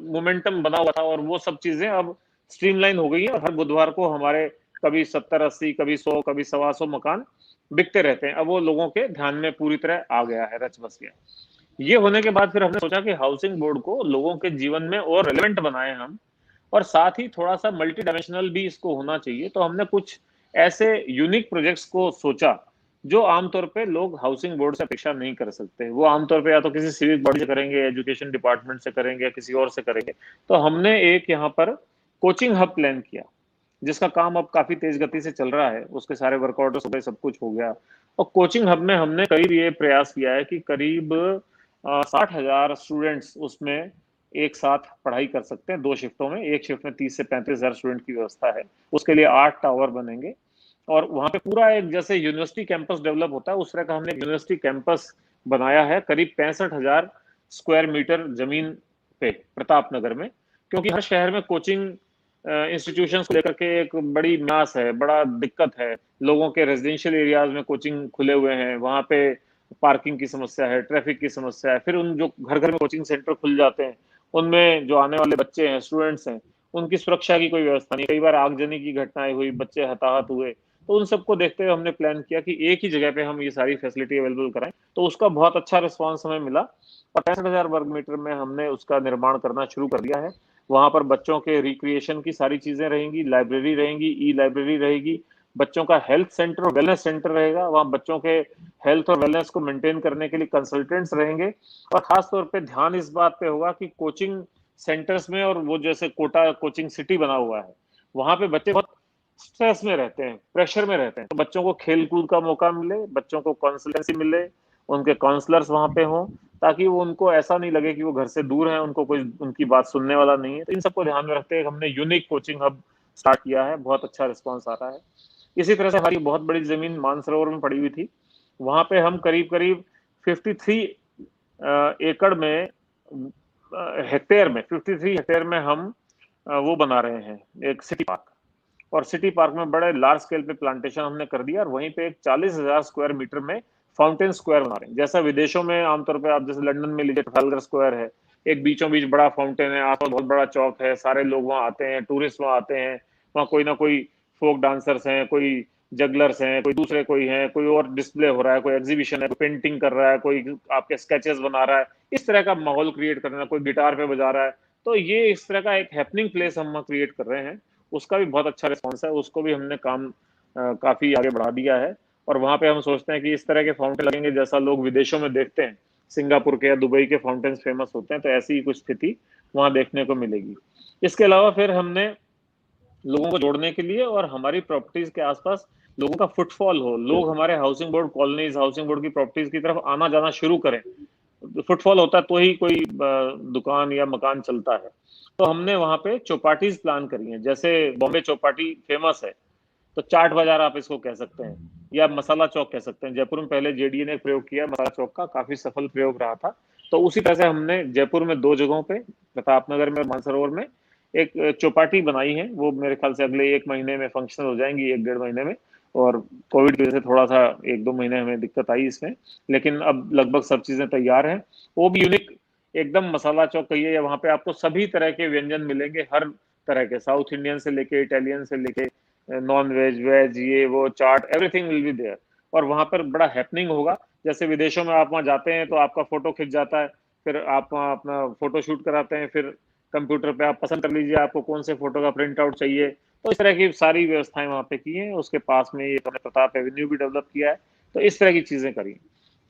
मोमेंटम बना हुआ था, और वो सब चीजें अब स्ट्रीमलाइन हो गई है, और हर बुधवार को हमारे कभी 70-80, कभी 100, कभी 125 मकान बिकते रहते हैं। अब वो लोगों के ध्यान में पूरी तरह आ गया है, रच बस गया। ये होने के बाद फिर हमने सोचा कि हाउसिंग बोर्ड को लोगों के जीवन में और रेलेवेंट बनाए हम, और साथ ही थोड़ा सा मल्टी डायमेंशनल भी इसको होना चाहिए। तो हमने कुछ ऐसे यूनिक प्रोजेक्ट्स को सोचा जो आमतौर पे लोग हाउसिंग बोर्ड से अपेक्षा नहीं कर सकते। वो आमतौर पे या तो किसी सिविक बॉडी से करेंगे, एजुकेशन डिपार्टमेंट से करेंगे, या किसी और से करेंगे। तो हमने एक यहाँ पर कोचिंग हब प्लान किया, जिसका काम अब काफी तेज गति से चल रहा है, उसके सारे वर्क ऑर्डर्स हो गए, सब कुछ हो गया। और कोचिंग हब में हमने करीब ये प्रयास किया है कि करीब 60,000 स्टूडेंट्स उसमें एक साथ पढ़ाई कर सकते हैं, 2 शिफ्टों में। एक शिफ्ट में 30 से 35,000 स्टूडेंट की व्यवस्था है। उसके लिए 8 टावर बनेंगे, और वहां पे पूरा एक जैसे यूनिवर्सिटी कैंपस डेवलप होता है उस तरह का हमने यूनिवर्सिटी कैंपस बनाया है, करीब 65,000 स्क्वायर मीटर जमीन पे प्रताप नगर में। क्योंकि हर शहर में कोचिंग इंस्टीट्यूशंस को लेकर के एक बड़ी मास है, बड़ा दिक्कत है। लोगों के रेजिडेंशियल एरियाज में कोचिंग खुले हुए हैं, वहां पे पार्किंग की समस्या है, ट्रैफिक की समस्या है। फिर उन जो घर घर में कोचिंग सेंटर खुल जाते हैं उनमें जो आने वाले बच्चे हैं, स्टूडेंट्स हैं, उनकी सुरक्षा की कोई व्यवस्था नहीं। कई बार आगजनी की घटनाएं हुई, बच्चे हताहत हुए। तो उन सबको देखते हुए हमने प्लान किया कि एक ही जगह पे हम ये सारी फैसिलिटी अवेलेबल कराएं। तो उसका बहुत अच्छा रिस्पॉन्स हमें मिला, और 65,000 वर्ग मीटर में हमने उसका निर्माण करना शुरू कर दिया है। वहां पर बच्चों के रिक्रिएशन की सारी चीजें रहेंगी, लाइब्रेरी रहेंगी, ई लाइब्रेरी रहेगी, बच्चों का हेल्थ सेंटर और वेलनेस सेंटर रहेगा, वहाँ बच्चों के हेल्थ और वेलनेस को मेंटेन करने के लिए कंसल्टेंट्स रहेंगे, और खास तौर पे ध्यान इस बात पे होगा कि कोचिंग सेंटर्स में, और वो जैसे कोटा कोचिंग सिटी बना हुआ है, वहाँ पे बच्चे बहुत स्ट्रेस में रहते हैं, प्रेशर में रहते हैं, तो बच्चों को खेल कूद का मौका मिले, बच्चों को कंसल्टेंसी मिले, उनके काउंसलर्स वहाँ पे हों, ताकि वो उनको ऐसा नहीं लगे कि वो घर से दूर हैं, उनको कोई उनकी बात सुनने वाला नहीं है। तो इन सबको ध्यान में रखते हुए हमने यूनिक कोचिंग हब स्टार्ट किया है, बहुत अच्छा रिस्पॉन्स आ रहा है। इसी तरह से हमारी बहुत बड़ी जमीन मानसरोवर में पड़ी हुई थी, वहां पे हम करीब करीब 53 एकड़ में, हेक्टेयर में, 53 हेक्टेयर में हम वो बना रहे हैं एक सिटी पार्क, और सिटी पार्क में बड़े लार्ज स्केल पे प्लांटेशन हमने कर दिया, और वहीं पे एक 40,000 स्क्वायर मीटर में फाउंटेन स्क्वायर बना रहे हैं। जैसा विदेशों में आमतौर पे आप जैसे लंदन में लीजिए ट्रफालगर स्क्वायर है, एक बीचों बीच बड़ा फाउंटेन है, आसपास बहुत बड़ा चौक है, सारे लोग वहाँ आते हैं, टूरिस्ट वहाँ आते हैं, वहाँ कोई ना कोई फोक डांसर्स हैं, कोई जगलर्स हैं, कोई दूसरे कोई हैं, कोई और डिस्प्ले हो रहा है, कोई एग्जीबिशन है, कोई पेंटिंग कर रहा है, कोई आपके स्केचेस बना रहा है, इस तरह का माहौल क्रिएट करना, कोई गिटार पे बजा रहा है। तो ये इस तरह का एक हैपनिंग प्लेस हम क्रिएट कर रहे हैं, उसका भी बहुत अच्छा रिस्पॉन्स है, उसको भी हमने काम काफी आगे बढ़ा दिया है। और वहां पे हम सोचते हैं कि इस तरह के फाउंटेन लगेंगे जैसा लोग विदेशों में देखते हैं, सिंगापुर के या दुबई के फाउंटेन फेमस होते हैं, तो ऐसी ही कुछ स्थिति वहां देखने को मिलेगी। इसके अलावा फिर हमने लोगों को जोड़ने के लिए और हमारी प्रॉपर्टीज के आसपास लोगों का फुटफॉल हो, लोग हमारे housing board colonies, housing board की प्रॉपर्टीज की तरफ आना जाना शुरू करें, फुटफॉल होता है तो ही कोई दुकान या मकान चलता है। तो हमने वहां पे चौपाटीज प्लान करी हैं, जैसे बॉम्बे चौपाटी फेमस है, तो चाट बाजार आप इसको कह सकते हैं, या मसाला चौक कह सकते हैं। जयपुर में पहले जेडीए ने प्रयोग किया मसाला चौक का, काफी सफल प्रयोग रहा था। तो उसी तरह से हमने जयपुर में 2 जगहों पे, प्रताप नगर में और मानसरोवर में, एक चौपाटी बनाई है। वो मेरे ख्याल से अगले 1 महीने में फंक्शनल हो जाएंगी, 1 डेढ़ महीने में। और कोविड की वजह से थोड़ा सा 1 2 महीने हमें दिक्कत आई इसमें, लेकिन अब लगभग सब चीजें तैयार हैं। वो भी यूनिक एकदम मसाला चौक कहिए, या वहाँ पे आपको सभी तरह के व्यंजन मिलेंगे, हर तरह के, साउथ इंडियन से लेके इटालियन से लेके नॉन वेज, वेज, ये वो, चाट, एवरीथिंग विल बी देयर। और वहां पर बड़ा हैपनिंग होगा, जैसे विदेशों में आप वहां जाते हैं तो आपका फोटो खिंच जाता है, फिर आप वहाँ अपना फोटो शूट कराते हैं, फिर कंप्यूटर पे आप पसंद कर लीजिए आपको कौन से फोटो का प्रिंट आउट चाहिए। तो इस तरह की सारी व्यवस्थाएं वहाँ पे की हैं। उसके पास में ये हमने प्रताप एवेन्यू भी डेवलप किया है। तो इस तरह की चीजें करी।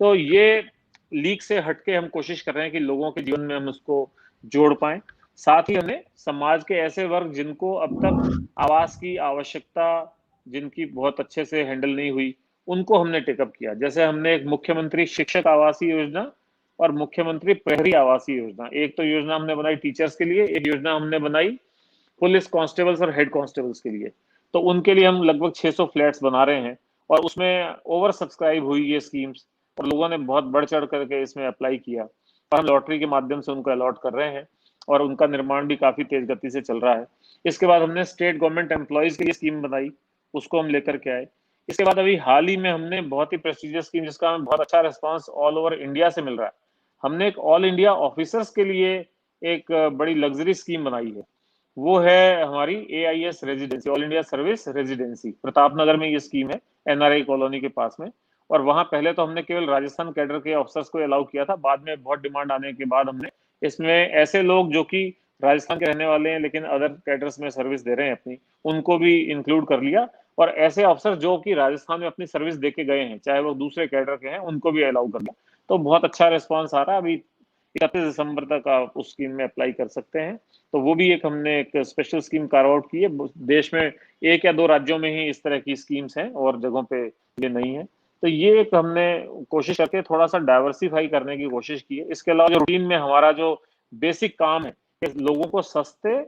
तो ये लीक से हटके हम कोशिश कर रहे हैं कि लोगों के जीवन में हम उसको जोड़ पाए। साथ ही हमने समाज के ऐसे वर्ग जिनको अब तक आवास की आवश्यकता, जिनकी बहुत अच्छे से हैंडल नहीं हुई, उनको हमने टेकअप किया। जैसे हमने एक मुख्यमंत्री शिक्षक आवासीय योजना और मुख्यमंत्री प्रहरी आवासीय योजना, एक तो योजना हमने बनाई टीचर्स के लिए, एक योजना हमने बनाई पुलिस कांस्टेबल्स और हेड कांस्टेबल्स के लिए। तो उनके लिए हम लगभग 600 फ्लैट्स बना रहे हैं, और उसमें ओवर सब्सक्राइब हुई ये स्कीम्स, और लोगों ने बहुत बढ़ चढ़ करके इसमें अप्लाई किया, और हम लॉटरी के माध्यम से उनको अलॉट कर रहे हैं, और उनका निर्माण भी काफी तेज गति से चल रहा है। इसके बाद हमने स्टेट गवर्नमेंट एम्प्लॉयज के लिए स्कीम बनाई, उसको हम लेकर के आए। इसके बाद अभी हाल ही में हमने बहुत ही प्रेस्टिजियस स्कीम, जिसका हमें बहुत अच्छा रिस्पॉन्स ऑल ओवर इंडिया से मिल रहा है, हमने एक ऑल इंडिया ऑफिसर्स के लिए एक बड़ी लग्जरी स्कीम बनाई है। वो है हमारी AIS residency, all India service residency. Pratap Nagar में ये स्कीम है, NRI कॉलोनी के पास में। और वहां पहले तो हमने केवल राजस्थान कैडर के ऑफिसर्स को अलाउ किया था, बाद में बहुत डिमांड आने के बाद हमने इसमें ऐसे लोग जो कि राजस्थान के रहने वाले हैं लेकिन अदर कैडर्स में सर्विस दे रहे हैं अपनी, उनको भी इंक्लूड कर लिया। और ऐसे अफसर जो कि राजस्थान में अपनी सर्विस दे के गए हैं, चाहे वो दूसरे कैडर के हैं, उनको भी अलाउ कर लिया। तो बहुत अच्छा रिस्पॉन्स आ रहा है। अभी 31 दिसंबर तक आप उस स्कीम में अप्लाई कर सकते हैं। तो वो भी एक हमने एक स्पेशल स्कीम कार्य आउट की है। देश में 1 या 2 राज्यों में ही इस तरह की स्कीम्स हैं, और जगहों पे ये नहीं है। तो ये एक हमने कोशिश करके थोड़ा सा डाइवर्सिफाई करने की कोशिश की है। इसके अलावा जो रूटीन में हमारा जो बेसिक काम है कि लोगों को सस्ते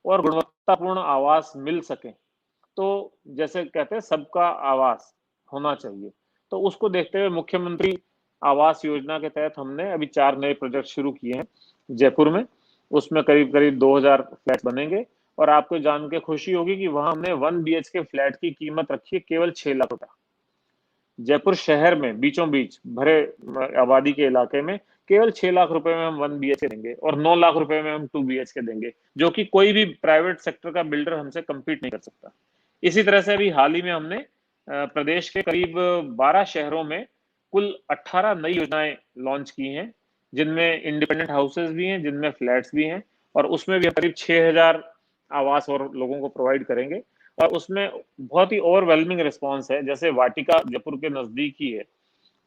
और गुणवत्तापूर्ण आवास मिल सके, तो जैसे कहते हैं सबका आवास होना चाहिए, तो उसको देखते हुए मुख्यमंत्री आवास योजना के तहत हमने अभी 4 नए प्रोजेक्ट शुरू किए हैं जयपुर में। उसमें करीब करीब 2000 फ्लैट बनेंगे। और आपको जान के खुशी होगी कि वहां हमने 1 BHK फ्लैट की कीमत रखी है केवल 6 लाख रुपए। जयपुर शहर में बीचों बीच भरे आबादी के इलाके में केवल 6 लाख रुपए में हम 1 BHK देंगे, और 9 लाख रुपए में हम 2 BHK देंगे, जो कि कोई भी प्राइवेट सेक्टर का बिल्डर हमसे कम्पीट नहीं कर सकता। इसी तरह से अभी हाल ही में हमने प्रदेश के करीब 12 शहरों में कुल 18 नई योजनाएं लॉन्च की हैं, जिनमें इंडिपेंडेंट हाउसेज भी हैं, जिनमें फ्लैट्स भी हैं, और उसमें भी करीब 6000 आवास और लोगों को प्रोवाइड करेंगे। और उसमें बहुत ही ओवरवेलमिंग रिस्पॉन्स है। जैसे वाटिका जयपुर के नज़दीक ही है,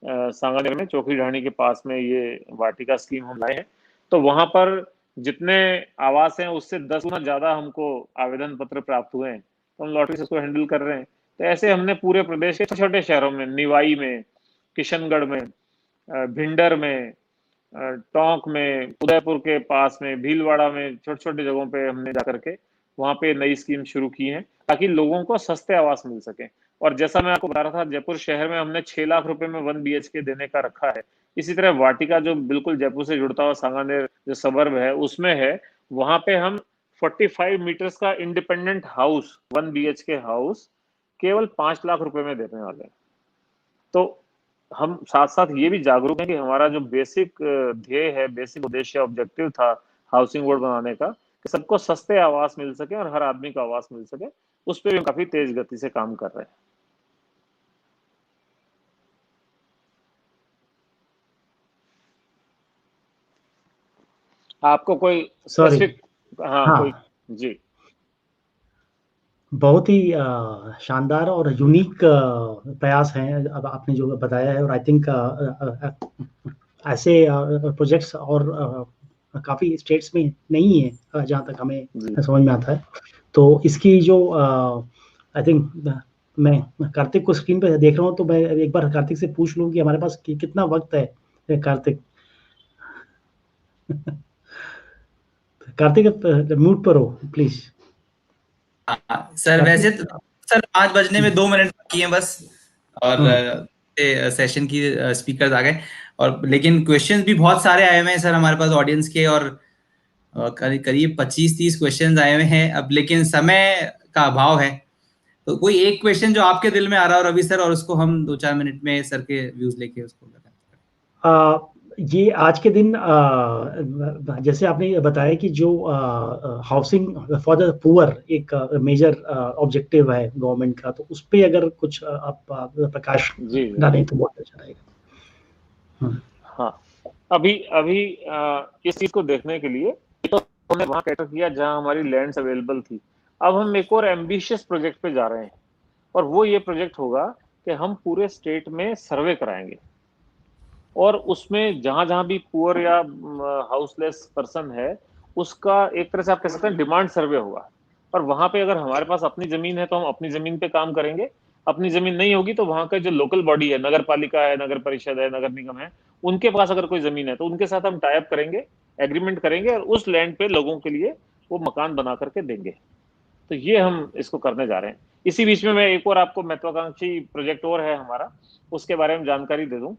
सांगानेर में चौकी ढाणी के पास में ये वाटिका स्कीम हम लाए हैं। तो वहाँ पर जितने आवास हैं उससे 10 गुना ज़्यादा हमको आवेदन पत्र प्राप्त हुए हैं, तो हम लॉटरी से उसको हैंडल कर रहे हैं। तो ऐसे हमने पूरे प्रदेश के छोटे छोटे शहरों में, निवाई में, किशनगढ़ में, भिंडर में, टोंक में, उदयपुर के पास में, भीलवाड़ा में, छोटे छोटे जगहों पे हमने जाकर के वहाँ पे नई स्कीम शुरू की है ताकि लोगों को सस्ते आवास मिल सके। और जैसा मैं आपको बता रहा था, जयपुर शहर में हमने 6 लाख रुपए में 1 BHK देने का रखा है। इसी तरह वाटिका जो बिल्कुल जयपुर से जुड़ता हुआ सांगानेर जो सबर्ब है उसमें है, वहां पे हम 45 मीटर्स का इंडिपेंडेंट हाउस, 1 BHK हाउस केवल 5 लाख रुपए में देने वाले हैं। तो हम साथ साथ ये भी जागरूक हैं कि हमारा जो बेसिक ध्येय है, बेसिक उद्देश्य, ऑब्जेक्टिव था हाउसिंग बोर्ड बनाने का, कि सबको सस्ते आवास मिल सके और हर आदमी को आवास मिल सके, उस पर भी हम काफी तेज गति से काम कर रहे हैं। आपको कोई सॉरी। स्पेसिफिक? हाँ, हाँ, कोई? जी बहुत ही शानदार और यूनिक प्रयास हैं अब आपने जो बताया है, और आई थिंक ऐसे प्रोजेक्ट्स और काफ़ी स्टेट्स में नहीं है जहाँ तक हमें जी समझ में आता है। तो इसकी जो आई थिंक मैं कार्तिक को स्क्रीन पे देख रहा हूँ, तो मैं एक बार कार्तिक से पूछ लूँ कि हमारे पास कितना वक्त है। कार्तिक, कार्तिक म्यूट पर हो प्लीज। हाँ, सर कार्तिक। वैसे तो सर 5 बजने में 2 मिनट बाकी हैं बस, और हम्म। सेशन की स्पीकर्स आ गए। और लेकिन क्वेश्चंस भी बहुत सारे आए हुए हैं सर हमारे पास ऑडियंस के, और करीब 25-30 क्वेश्चंस आए हुए हैं अब, लेकिन समय का अभाव है। तो कोई एक क्वेश्चन जो आपके दिल में आ रहा हो रवि सर, और उसको हम 2-4 मिनट में सर के व्यूज लेके उसको ये आज के दिन जैसे आपने बताया कि जो हाउसिंग फॉर द पुअर एक मेजर ऑब्जेक्टिव है गवर्नमेंट का, तो उस पे अगर कुछ आप प्रकाश जी जी डालें तो बहुत अच्छा रहेगा। हाँ, अभी अभी इस चीज को देखने के लिए तो हमने वहां कैटर किया जहां हमारी लैंड्स अवेलेबल थी। अब हम एक और एम्बिशियस प्रोजेक्ट पे जा रहे हैं, और वो ये प्रोजेक्ट होगा कि हम पूरे स्टेट में सर्वे कराएंगे, और उसमें जहां जहां भी पुअर या हाउसलेस पर्सन है, उसका एक तरह से आप कह सकते हैं डिमांड सर्वे होगा। और वहां पे अगर हमारे पास अपनी जमीन है तो हम अपनी जमीन पे काम करेंगे, अपनी जमीन नहीं होगी तो वहां का जो लोकल बॉडी है, नगर पालिका है, नगर परिषद है, नगर निगम है, उनके पास अगर कोई जमीन है तो उनके साथ हम टाई अप करेंगे, एग्रीमेंट करेंगे, और उस लैंड पे लोगों के लिए वो मकान बना करके देंगे। तो ये हम इसको करने जा रहे हैं। इसी बीच में मैं एक और आपको महत्वाकांक्षी प्रोजेक्ट और है हमारा, उसके बारे में जानकारी दे दूं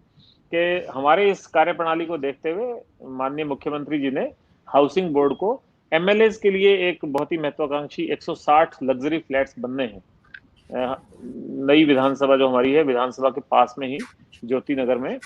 कि हमारे इस कार्यप्रणाली को देखते हुए माननीय मुख्यमंत्री जी ने हाउसिंग बोर्ड को MLAs के लिए एक बहुत ही महत्वाकांक्षी 160 लग्जरी फ्लैट्स बनने हैं। नई विधानसभा जो हमारी है, विधानसभा के पास में ही ज्योति नगर में,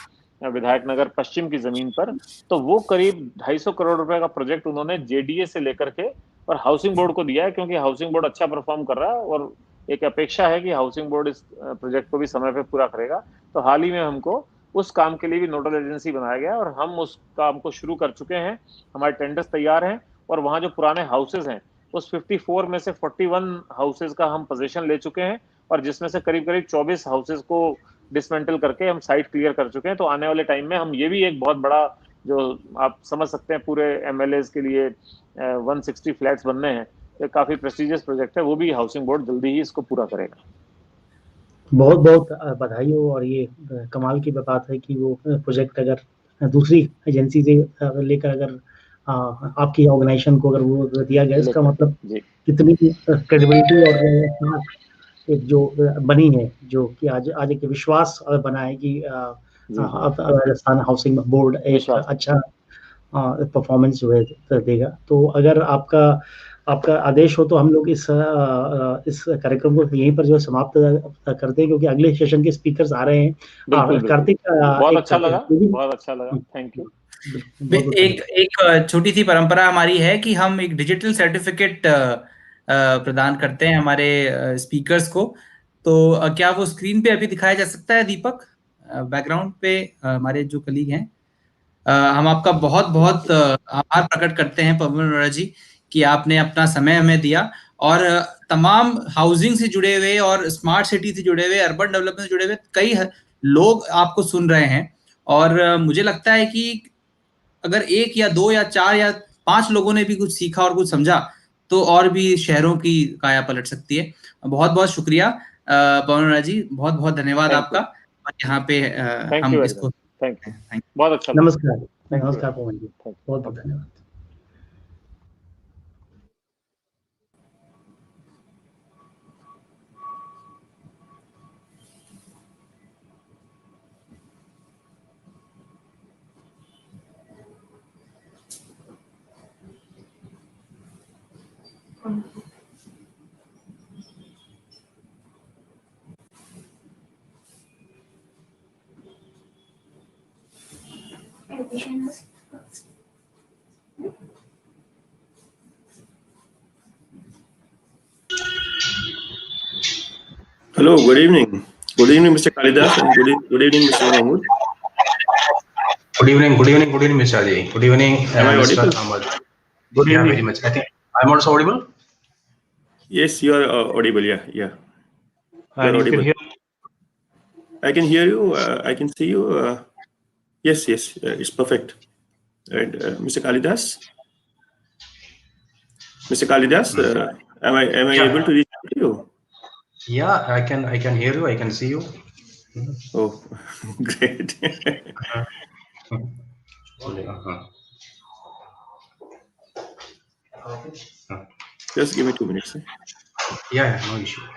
विधायक नगर पश्चिम की जमीन पर, तो वो करीब 250 करोड़ रुपए का प्रोजेक्ट उन्होंने JDA से लेकर के और हाउसिंग बोर्ड को दिया है, क्योंकि हाउसिंग बोर्ड अच्छा परफॉर्म कर रहा है और एक अपेक्षा है कि हाउसिंग बोर्ड इस प्रोजेक्ट को भी समय पे पूरा करेगा। तो हाल ही में हमको उस काम के लिए भी नोडल एजेंसी बनाया गया, और हम उस काम को शुरू कर चुके हैं। हमारे टेंडर्स तैयार हैं, और वहाँ जो पुराने हाउसेज हैं उस 54 में से 41 हाउसेज का हम पोजीशन ले चुके हैं, और जिसमें से करीब करीब 24 हाउसेज को डिसमेंटल करके हम साइट क्लियर कर चुके हैं। तो आने वाले टाइम में हम ये भी एक बहुत बड़ा, जो आप समझ सकते हैं पूरे MLAs के लिए 160 फ्लैट्स बनने हैं, ये काफी प्रेस्टिजियस प्रोजेक्ट है, वो भी हाउसिंग बोर्ड जल्दी ही इसको पूरा करेगा। बहुत बहुत बधाई हो, और ये कमाल की बात है कि वो प्रोजेक्ट अगर दूसरी एजेंसी से लेकर अगर आपकी ऑर्गेनाइजेशन को अगर वो दिया गया, इसका लेकर मतलब जी कितनी क्रेडिबिलिटी और एक जो बनी है, जो कि आज एक विश्वास बना है कि जी जी अब राजस्थान हाउसिंग बोर्ड एक विश्वास। अच्छा परफॉर्मेंस जो है देगा। तो अगर आपका आपका आदेश हो तो हम लोग इस कार्यक्रम को यहीं पर जो है समाप्त करते हैं, क्योंकि अगले सेशन के स्पीकर्स आ रहे हैं। बिल्कुल बिल्कुल, कार्तिक बहुत एक अच्छा लगा, बहुत अच्छा लगा, थैंक यू। बहुत बहुत एक एक छोटी सी परंपरा हमारी है कि हम एक डिजिटल सर्टिफिकेट प्रदान करते हैं हमारे स्पीकर्स को। तो क्या वो स्क्रीन पे अभी दिखाया जा सकता है दीपक? बैकग्राउंड पे हमारे जो कलीग हैं, हम आपका बहुत बहुत आभार प्रकट करते हैं पवन अरोड़ा जी, कि आपने अपना समय हमें दिया। और तमाम हाउसिंग से जुड़े हुए और स्मार्ट सिटी से जुड़े हुए, अर्बन डेवलपमेंट से जुड़े हुए कई लोग आपको सुन रहे हैं। और मुझे लगता है कि अगर एक या दो या चार या पांच लोगों ने भी कुछ सीखा और कुछ समझा तो और भी शहरों की काया पलट सकती है। बहुत बहुत शुक्रिया पवन राज जी, बहुत बहुत धन्यवाद आपका। और यहाँ पे थैंक यू हम वेरी इसको much. Thank you, Thank you. बहुत अच्छा लगा। नमस्कार। थैंक यू, नमस्कार पवन जी, थैंक बहुत बहुत यू। धन्यवाद। Hello, good evening. Good evening, Mr. Kalidas, and good evening, Mr. Mahmood. Good evening, Mr. Ajay. Good evening, Am I Mr. audible? Ahmad. Good Yeah, evening. very much. I think I'm also audible. Yes, you are audible. Yeah, yeah, you are and you can audible. Here. I can hear you. I can see you. Yes, yes, it's perfect. Right, Mr. Kalidas. Mr. Kalidas, am I Yeah, able to reach out to you? yeah, I can hear you. I can see you. Oh, great. Uh-huh. Just give me 2 minutes. Yeah, no issue.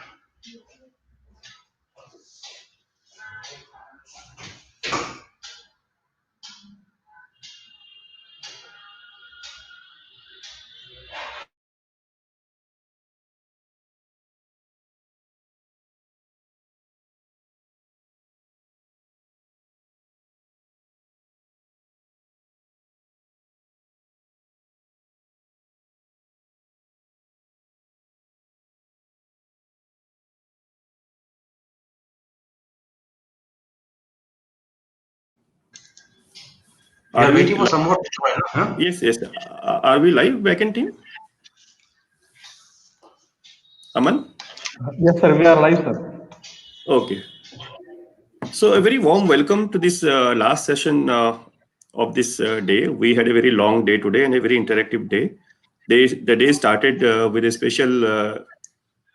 Are Yeah, we waiting for live? some more to join. Huh? Yes, yes. Are we live, backend team? Aman? Yes, sir. We are live, sir. Okay. So a very warm welcome to this last session of this day. We had a very long day today and a very interactive day. The day started with a special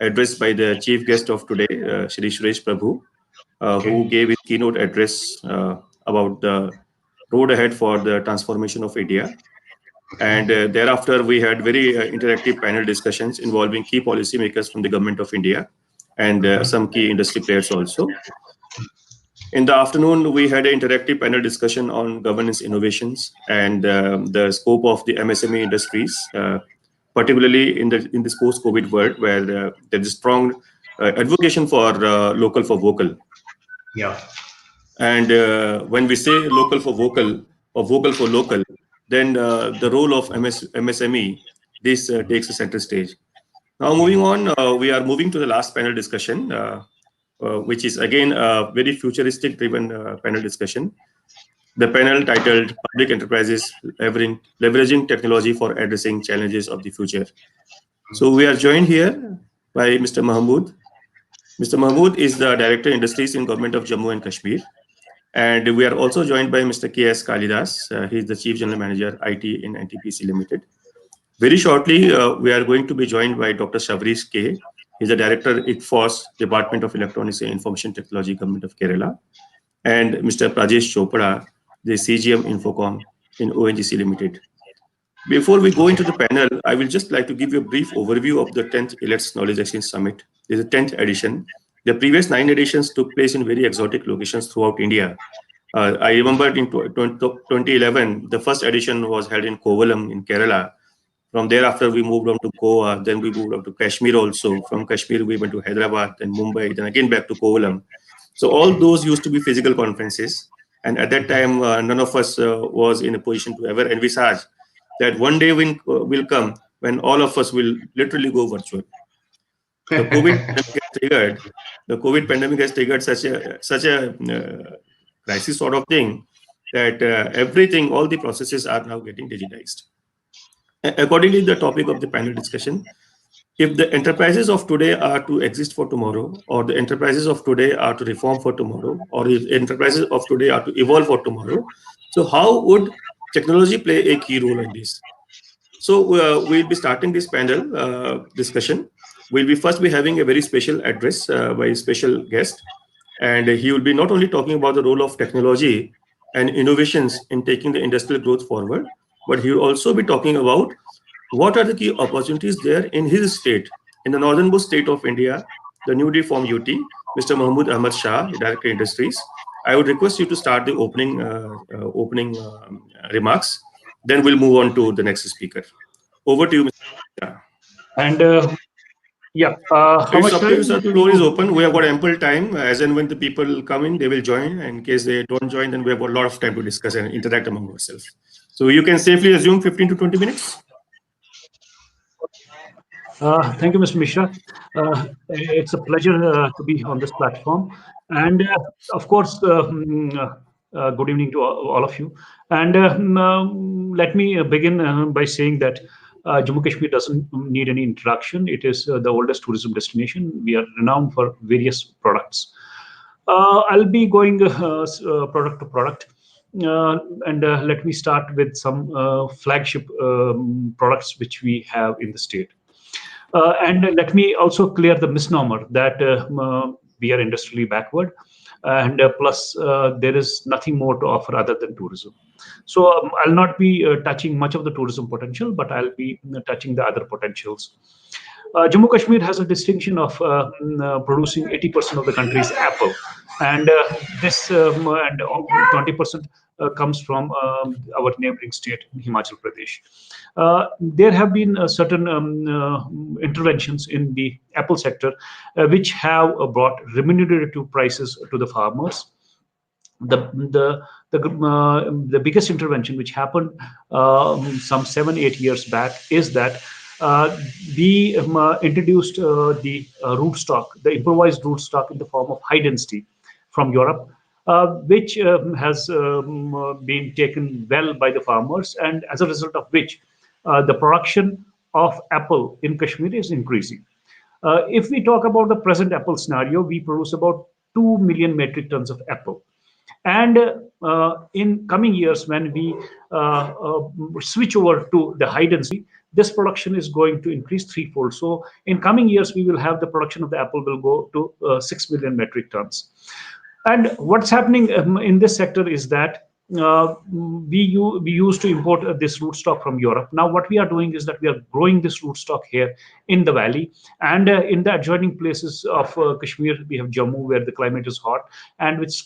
address by the chief guest of today, Shri Suresh Prabhu, who gave his keynote address about the road ahead for the transformation of India. And thereafter, we had very interactive panel discussions involving key policymakers from the government of India and some key industry players also. In the afternoon, we had an interactive panel discussion on governance innovations and the scope of the MSME industries, particularly in this post-COVID world where there is strong advocation for local for vocal. Yeah. And when we say local for vocal or vocal for local, then the role of MSME, this takes a center stage. Now, moving on, we are moving to the last panel discussion, which is again a very futuristic driven panel discussion. The panel titled Public Enterprises Leveraging Technology for Addressing Challenges of the Future. So we are joined here by Mr. Mahmood. Mr. Mahmood is the Director Industries in Government of Jammu and Kashmir. And we are also joined by Mr. K.S. Kalidas. He is the Chief General Manager, IT in NTPC Limited. Very shortly, we are going to be joined by Dr. Shavrish K. He's the Director, ICFOS, Department of Electronics and Information Technology, Government of Kerala. And Mr. Prajesh Chopra, the CGM Infocom in ONGC Limited. Before we go into the panel, I will just like to give you a brief overview of the 10th Elets Knowledge Exchange Summit. This is the 10th edition. The previous 9 editions took place in very exotic locations throughout India. I remember in 2011, the first edition was held in Kovalam in Kerala. From thereafter, we moved on to Goa, then we moved on to Kashmir also. From Kashmir, we went to Hyderabad, then Mumbai, then again back to Kovalam. So all those used to be physical conferences. And at that time, none of us was in a position to ever envisage that one day will come when all of us will literally go virtual. The COVID pandemic has triggered such a crisis sort of thing that everything, all the processes are now getting digitized. Accordingly, the topic of the panel discussion if the enterprises of today are to exist for tomorrow, or the enterprises of today are to reform for tomorrow, or if enterprises of today are to evolve for tomorrow, so how would technology play a key role in this? So we'll be starting this panel discussion. We'll be first be having a very special address by a special guest, and he will be not only talking about the role of technology and innovations in taking the industrial growth forward, but he will also be talking about what are the key opportunities there in his state, in the northernmost state of India, the newly formed UT, Mr. Mahmood Ahmad Shah, Director Industries. I would request you to start the opening remarks. Then we'll move on to the next speaker. Over to you, Mr. Shah. And yeah, So how it's much up to you, time sir. do Floor is you? open. We have got ample time. As and when the people come in, they will join. And in case they don't join, then we have got a lot of time to discuss and interact among ourselves. So you can safely assume 15 to 20 minutes. Thank you, Mr. Mishra. It's a pleasure to be on this platform. And of course, good evening to all of you. And let me begin by saying that Jammu Kashmir doesn't need any introduction. It is the oldest tourism destination. We are renowned for various products. I'll be going product to product. And let me start with some flagship products which we have in the state. And let me also clear the misnomer that we are industrially backward, and plus there is nothing more to offer other than tourism. So I'll not be touching much of the tourism potential, but I'll be touching the other potentials. Jammu Kashmir has a distinction of producing 80% of the country's apple, and this and 20% comes from our neighboring state, Himachal Pradesh. There have been certain interventions in the apple sector, which have brought remunerative prices to the farmers. The biggest intervention which happened some 7-8 years back is that we introduced the rootstock, the improvised rootstock in the form of high density from Europe, which has been taken well by the farmers, and as a result of which the production of apple in Kashmir is increasing. If we talk about the present apple scenario, we produce about 2 million metric tons of apple. And in coming years, when we switch over to the high density, this production is going to increase threefold. So in coming years, we will have the production of the apple will go to 6 million metric tons. And what's happening in this sector is that we used to import this rootstock from Europe. Now, what we are doing is that we are growing this rootstock here in the valley, and in the adjoining places of Kashmir, we have Jammu, where the climate is hot, and which,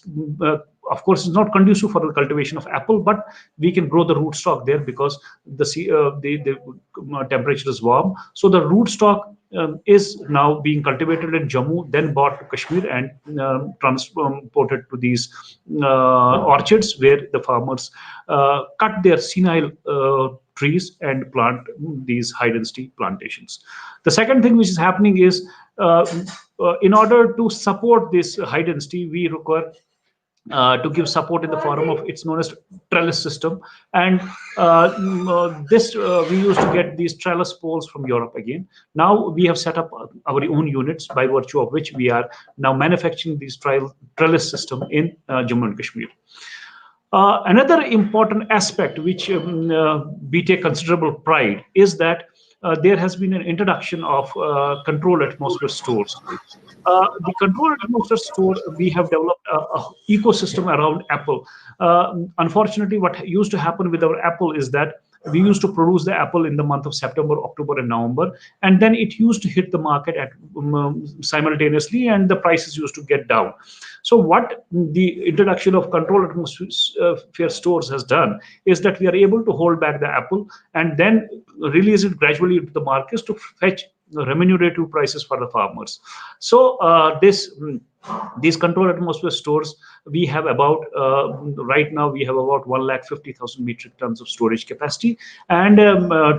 of course, is not conducive for the cultivation of apple. But we can grow the rootstock there because the temperature is warm. So the rootstock is now being cultivated in Jammu, then brought to Kashmir and transported to these orchards where the farmers cut their senile trees and plant these high density plantations. The second thing which is happening is in order to support this high density, we require to give support in the form of, it's known as trellis system, and this we used to get these trellis poles from Europe again. Now we have set up our own units, by virtue of which we are now manufacturing these trellis system in Jammu and Kashmir. Another important aspect which we take considerable pride is that there has been an introduction of controlled atmosphere stores. The controlled atmosphere store, we have developed a ecosystem around apple. Unfortunately, what used to happen with our apple is that we used to produce the apple in the month of September, October, and November, and then it used to hit the market at simultaneously, and the prices used to get down. So what the introduction of controlled atmosphere stores has done is that we are able to hold back the apple and then release it gradually into the markets to fetch remunerative prices for the farmers. So this These controlled atmosphere stores, we have about right now we have about 150,000 metric tons of storage capacity, and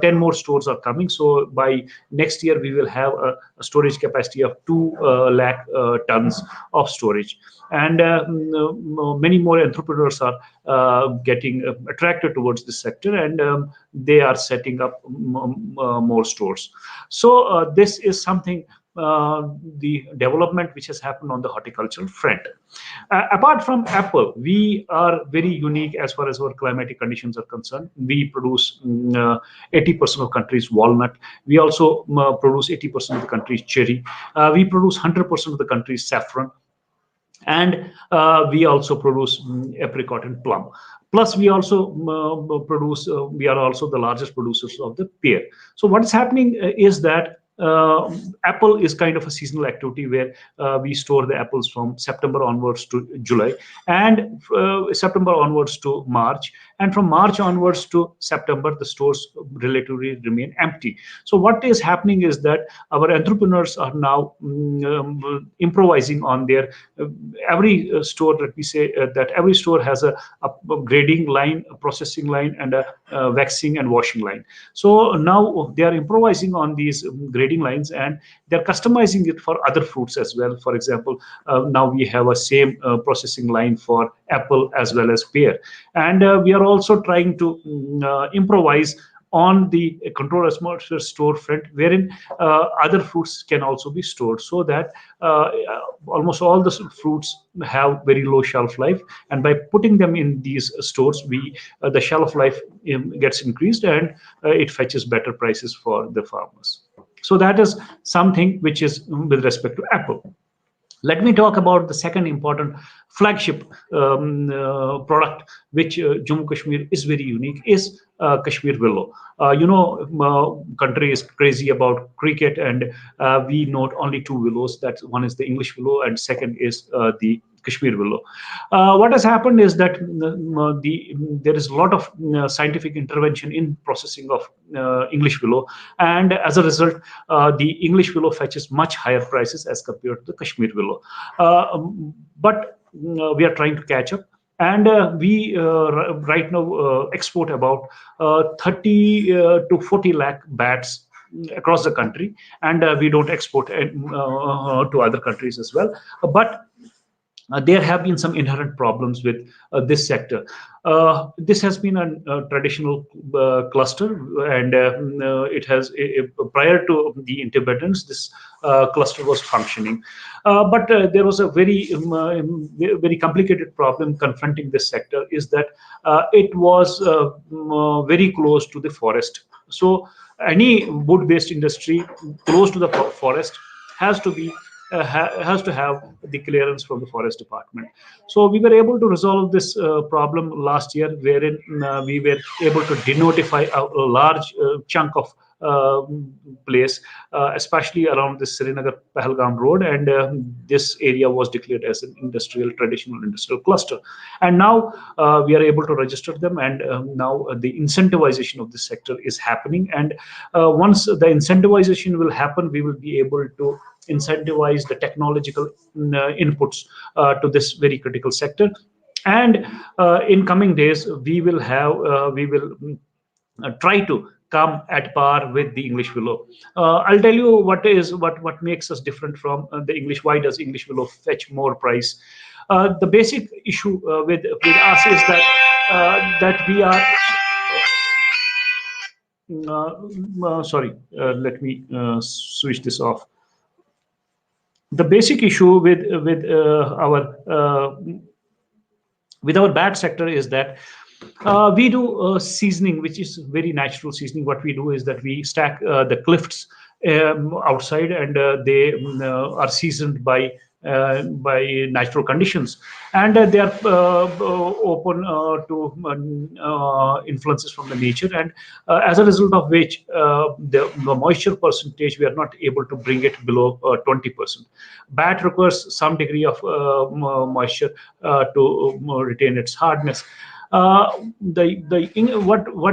10 more stores are coming. So by next year we will have a storage capacity of 2 lakh tons of storage. And many more entrepreneurs are getting attracted towards this sector, and they are setting up more stores. So this is something, the development which has happened on the horticultural front. Apart from apple, we are very unique as far as our climatic conditions are concerned. We produce 80% of country's walnut. We also produce 80% of the country's cherry. We produce 100% of the country's saffron, and we also produce apricot and plum. Plus we also produce, we are also the largest producers of the pear. So what is happening is that apple is kind of a seasonal activity where we store the apples from September onwards to July, and September onwards to March, and from March onwards to September the stores relatively remain empty. So what is happening is that our entrepreneurs are now improvising on their every store. Let me say that every store has a grading line, a processing line, and a waxing and washing line. So now they are improvising on these grading lines, and they're customizing it for other fruits as well. For example, now we have a same processing line for apple as well as pear, and we are also trying to improvise on the control atmosphere store front, wherein other fruits can also be stored, so that almost all the fruits have very low shelf life, and by putting them in these stores, we the shelf life gets increased, and it fetches better prices for the farmers. So that is something which is with respect to apple. Let me talk about the second important flagship product, which Jammu Kashmir is very unique, is Kashmir willow. Country is crazy about cricket, and we note only two willows. That one is the English willow, and second is the Kashmir willow. What has happened is that there is a lot of scientific intervention in processing of English willow, and as a result, the English willow fetches much higher prices as compared to the Kashmir willow. But we are trying to catch up, and we right now export about 30 to 40 lakh bats across the country, and we don't export to other countries as well. But there have been some inherent problems with this sector. This has been a traditional cluster, and it has prior to the independence, this cluster was functioning. But there was a very complicated problem confronting this sector, is that it was very close to the forest. So any wood-based industry close to the forest has to be has to have the clearance from the forest department. So we were able to resolve this problem last year, wherein we were able to denotify a large chunk of place, especially around the Srinagar Pahalgam road, and this area was declared as an traditional industrial cluster. And now we are able to register them, and now the incentivization of this sector is happening. And once the incentivization will happen, we will be able to incentivize the technological inputs to this very critical sector. And in coming days, we will try to come at par with the English willow. I'll tell you what makes us different from the English. Why does English willow fetch more price? The basic issue with us is that we are sorry. Let me switch this off. The basic issue with our bat sector is that we do seasoning, which is very natural seasoning. What we do is that we stack the cliffs outside, and they are seasoned by natural conditions, and they are open to influences from the nature, and as a result of which the moisture percentage, we are not able to bring it below 20%. Bat requires some degree of moisture to retain its hardness. What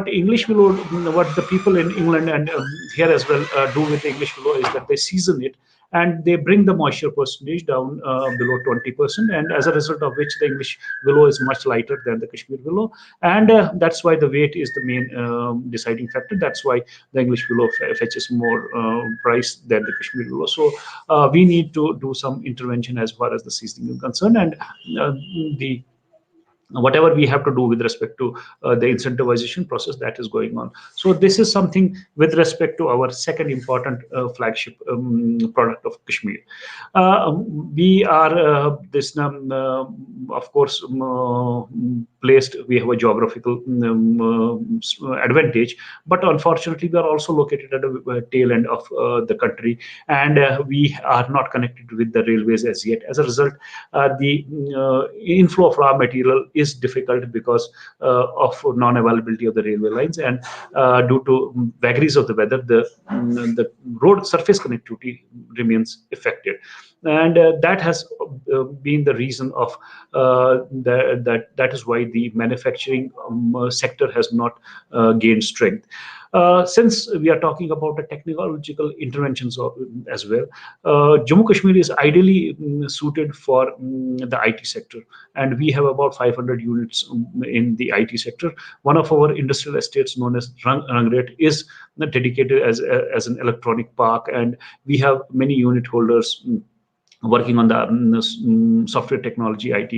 English willow, what the people in England and here as well do with the English willow is that they season it, and they bring the moisture percentage down below 20%, and as a result of which the English willow is much lighter than the Kashmir willow, and that's why the weight is the main deciding factor. That's why the English willow fetches more price than the Kashmir willow. So we need to do some intervention as far as the seasoning is concerned, and the whatever we have to do with respect to the incentivization process that is going on. So this is something with respect to our second important flagship product of Kashmir. We are of course placed, we have a geographical advantage, but unfortunately we are also located at a tail end of the country, and we are not connected with the railways as yet. As a result, the inflow of raw material is difficult because of non-availability of the railway lines, and due to vagaries of the weather, the road surface connectivity remains affected, and that has been the reason of that is why the manufacturing sector has not gained strength. Since we are talking about the technological interventions as well, Jammu Kashmir is ideally suited for the IT sector, and we have about 500 units in the IT sector. One of our industrial estates, known as Rangret, is dedicated as an electronic park, and we have many unit holders working on the software technology, IT,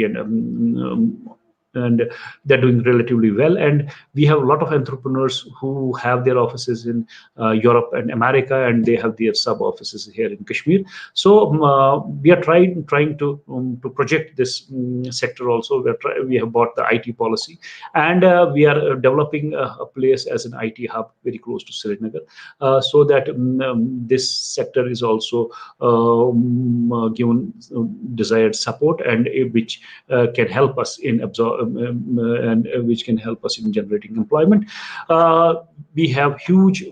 and they're doing relatively well. And we have a lot of entrepreneurs who have their offices in Europe and America, and they have their sub offices here in Kashmir. So we are trying to project this sector also. We have bought the IT policy, and we are developing a place as an IT hub very close to Srinagar, so that this sector is also given desired support, and which can help us in and which can help us in generating employment. We have huge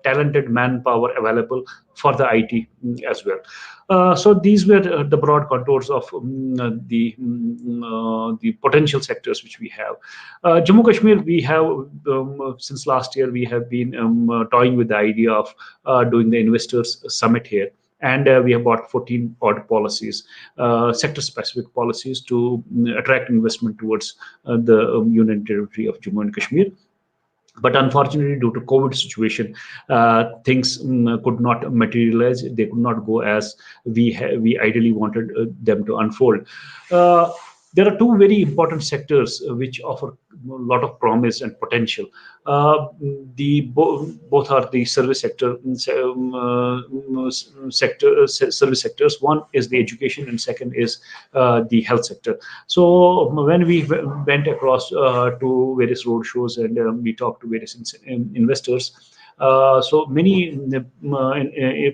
talented manpower available for the IT as well. So these were the broad contours of the potential sectors which we have. Jammu Kashmir, we have since last year we have been toying with the idea of doing the investors summit here, and we have bought 14 odd policies, sector-specific policies to attract investment towards the Union Territory of Jammu and Kashmir. But unfortunately, due to COVID situation, things could not materialize. They could not go as we ideally wanted them to unfold. There are two very important sectors which offer a lot of promise and potential. Both are the service sector service sectors. One is the education, and second is the health sector. So when we went across to various road shows, and we talked to various investors, so many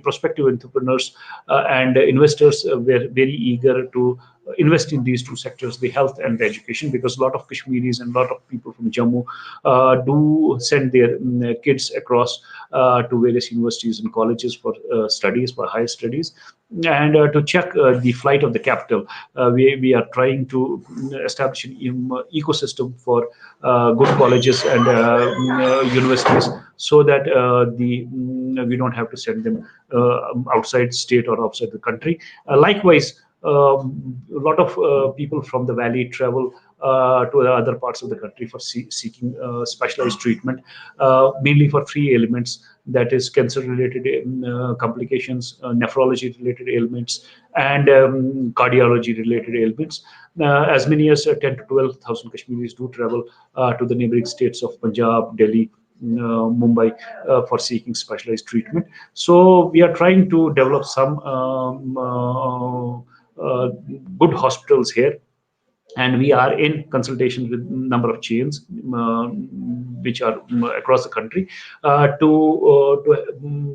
prospective entrepreneurs and investors were very eager to invest in these two sectors, the health and the education, because a lot of Kashmiris and a lot of people from Jammu do send their kids across to various universities and colleges for studies, for higher studies. And to check the flight of the capital, we are trying to establish an ecosystem for good colleges and universities, so that we don't have to send them outside state or outside the country. Likewise, a lot of people from the valley travel to the other parts of the country for seeking specialized treatment, mainly for three ailments, that is cancer-related complications, nephrology-related ailments, and cardiology-related ailments. As many as 10 to 12,000 Kashmiris do travel to the neighboring states of Punjab, Delhi, Mumbai for seeking specialized treatment. So we are trying to develop some good hospitals here, and we are in consultation with a number of chains which are across the country to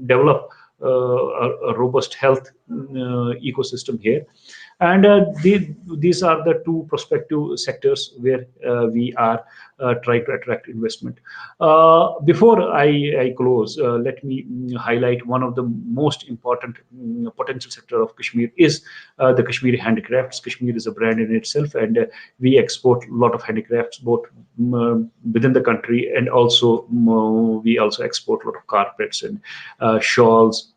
develop a robust health ecosystem here. And these are the two prospective sectors where we are trying to attract investment. Before I close, let me highlight one of the most important potential sector of Kashmir is the Kashmiri handicrafts. Kashmir is a brand in itself, and we export a lot of handicrafts both within the country, and also we also export a lot of carpets and shawls.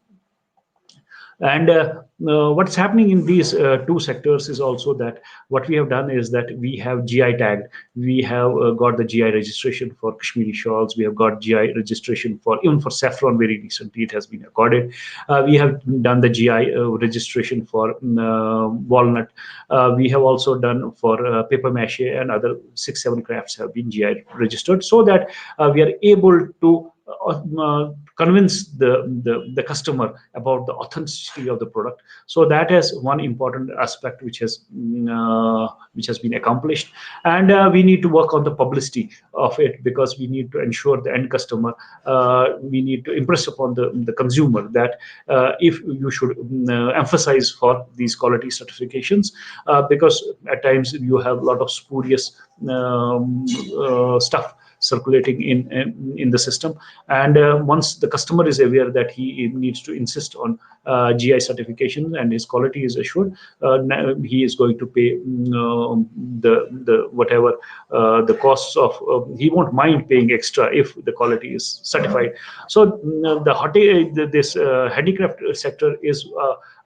And what's happening in these two sectors is also that what we have done is that we have GI tagged. We have got the GI registration for Kashmiri shawls. We have got GI registration for even for saffron. Very recently, it has been accorded. We have done the GI registration for walnut. We have also done for paper mache, and other 6-7 crafts have been GI registered, so that we are able to convince the customer about the authenticity of the product. So that is one important aspect which has been accomplished. And we need to work on the publicity of it, because we need to ensure the end customer, we need to impress upon the consumer that if you should emphasize for these quality certifications, because at times you have a lot of spurious stuff circulating in the system. And once the customer is aware that he needs to insist on GI certification and his quality is assured, he is going to pay the whatever the costs of, he won't mind paying extra if the quality is certified. So this handicraft sector is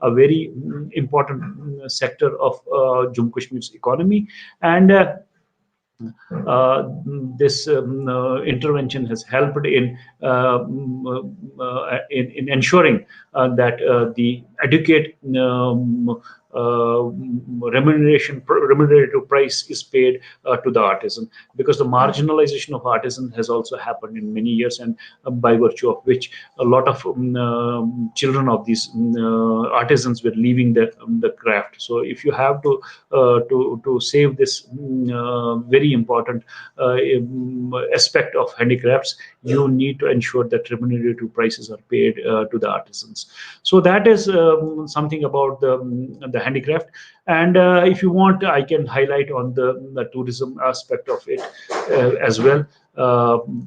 a very important sector of Jammu Kashmir's economy. And this intervention has helped in ensuring that the adequate remunerative price is paid to the artisan, because the marginalization of artisan has also happened in many years, and by virtue of which a lot of children of these artisans were leaving the craft. So if you have to save this very important aspect of handicrafts, you need to ensure that remunerative prices are paid to the artisans. So that is something about the handicraft. And if you want, I can highlight on the tourism aspect of it as well.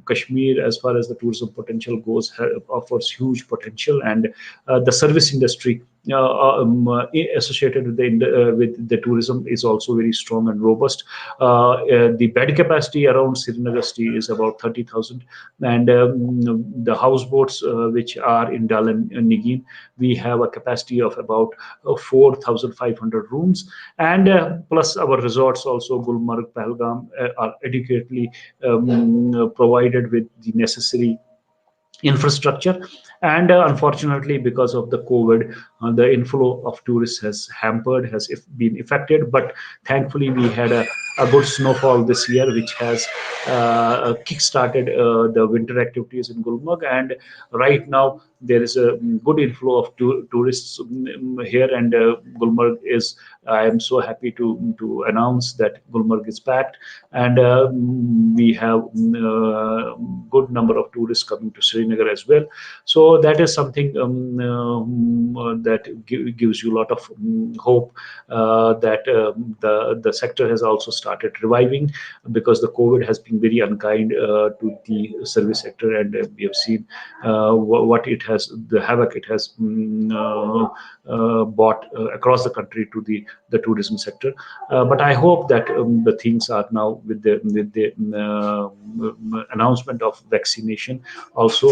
Kashmir, as far as the tourism potential goes, offers huge potential, and the service industry associated with the tourism is also very strong and robust. The bed capacity around Srinagar city is about 30,000, and the houseboats which are in Dal and Nigin, we have a capacity of about 4,500 rooms, and plus our resorts also, Gulmarg, Pahalgam, are adequately provided with the necessary infrastructure. And unfortunately, because of the COVID, the inflow of tourists has hampered, has been affected. But thankfully, we had a good snowfall this year, which has kick-started the winter activities in Gulmarg. And right now, there is a good inflow of tourists here, and Gulmarg is. I am so happy to announce that Gulmarg is packed, and we have good number of tourists coming to Srinagar as well. So that is something that gives you a lot of hope that the sector has also started reviving, because the COVID has been very unkind to the service sector, and we have seen what it has, the havoc it has brought across the country to the tourism sector. But I hope that the things are now with the announcement of vaccination also,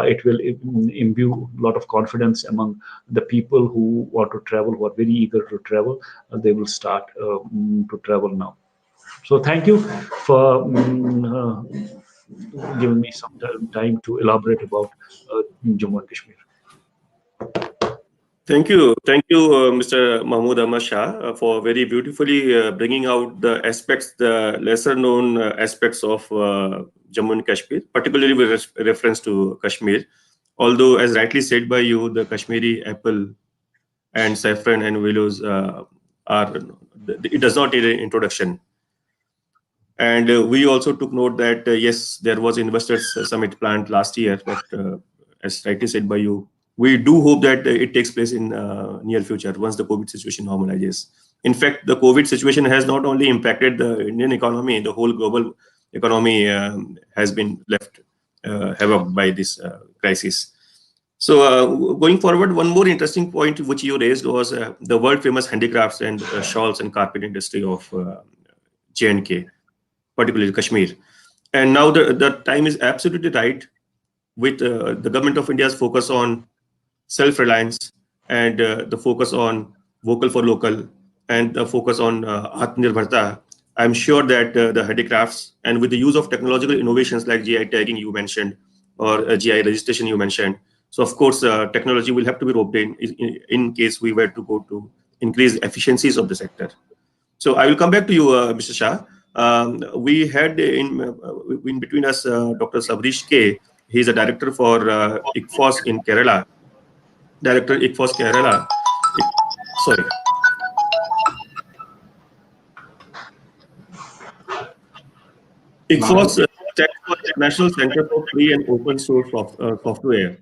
it will imbue a lot of confidence among the people who want to travel, who are very eager to travel. They will start to travel now. So thank you for giving me some time to elaborate about Jammu and Kashmir. Thank you, Mr. Mahmood Ahmad Shah, for very beautifully bringing out the aspects, the lesser-known aspects of Jammu and Kashmir, particularly with reference to Kashmir. Although, as rightly said by you, the Kashmiri apple and saffron and willows it does not need an introduction. And we also took note that yes, there was investors summit planned last year, but as rightly said by you, we do hope that it takes place in near future once the COVID situation normalizes. In fact, the COVID situation has not only impacted the Indian economy, the whole global economy has been left havoc by this crisis. So going forward, one more interesting point which you raised was the world famous handicrafts and shawls and carpet industry of J&K, particularly Kashmir. And now the time is absolutely right with the government of India's focus on self-reliance and the focus on vocal for local and the focus on Atmanirbharta, I'm sure that the handicrafts and with the use of technological innovations like GI tagging you mentioned or GI registration you mentioned. So of course, technology will have to be roped in case we were to go to increase efficiencies of the sector. So I will come back to you, Mr. Shah. We had in between us Dr. Sabrish K. He is a director for ICFOS in Kerala. Director ICFOS Kerala. Sorry. ICFOS stands for International Center for Free and Open Source Software.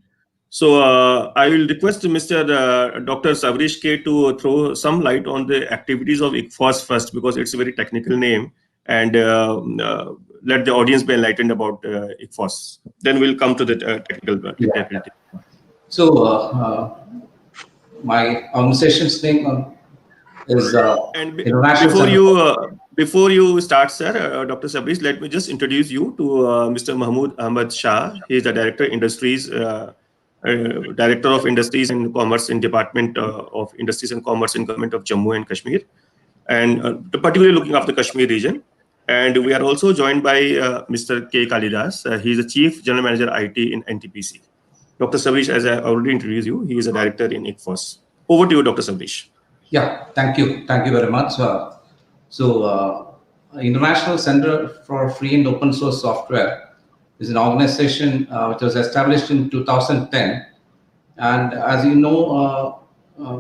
So I will request Mr. Dr. Sabrish K to throw some light on the activities of ICFOS first, because it's a very technical name, and let the audience be enlightened about ICFOS. Then we'll come to the technical detail. So my organization's name is And International Center. before you start, sir, Dr. Sabrish, let me just introduce you to Mr. Mahmood Ahmad Shah. He is the Director Industries, Director of Industries and Commerce in Department of Industries and Commerce in Government of Jammu and Kashmir, and particularly looking after Kashmir region. And we are also joined by Mr. K. Kalidas. He is the Chief General Manager IT in NTPC. Dr. Sabrish, as I already introduced you, he is a Director in ICFOS. Over to you, Dr. Sabrish. Yeah, thank you very much. International Center for Free and Open Source Software is an organization which was established in 2010, and as you know,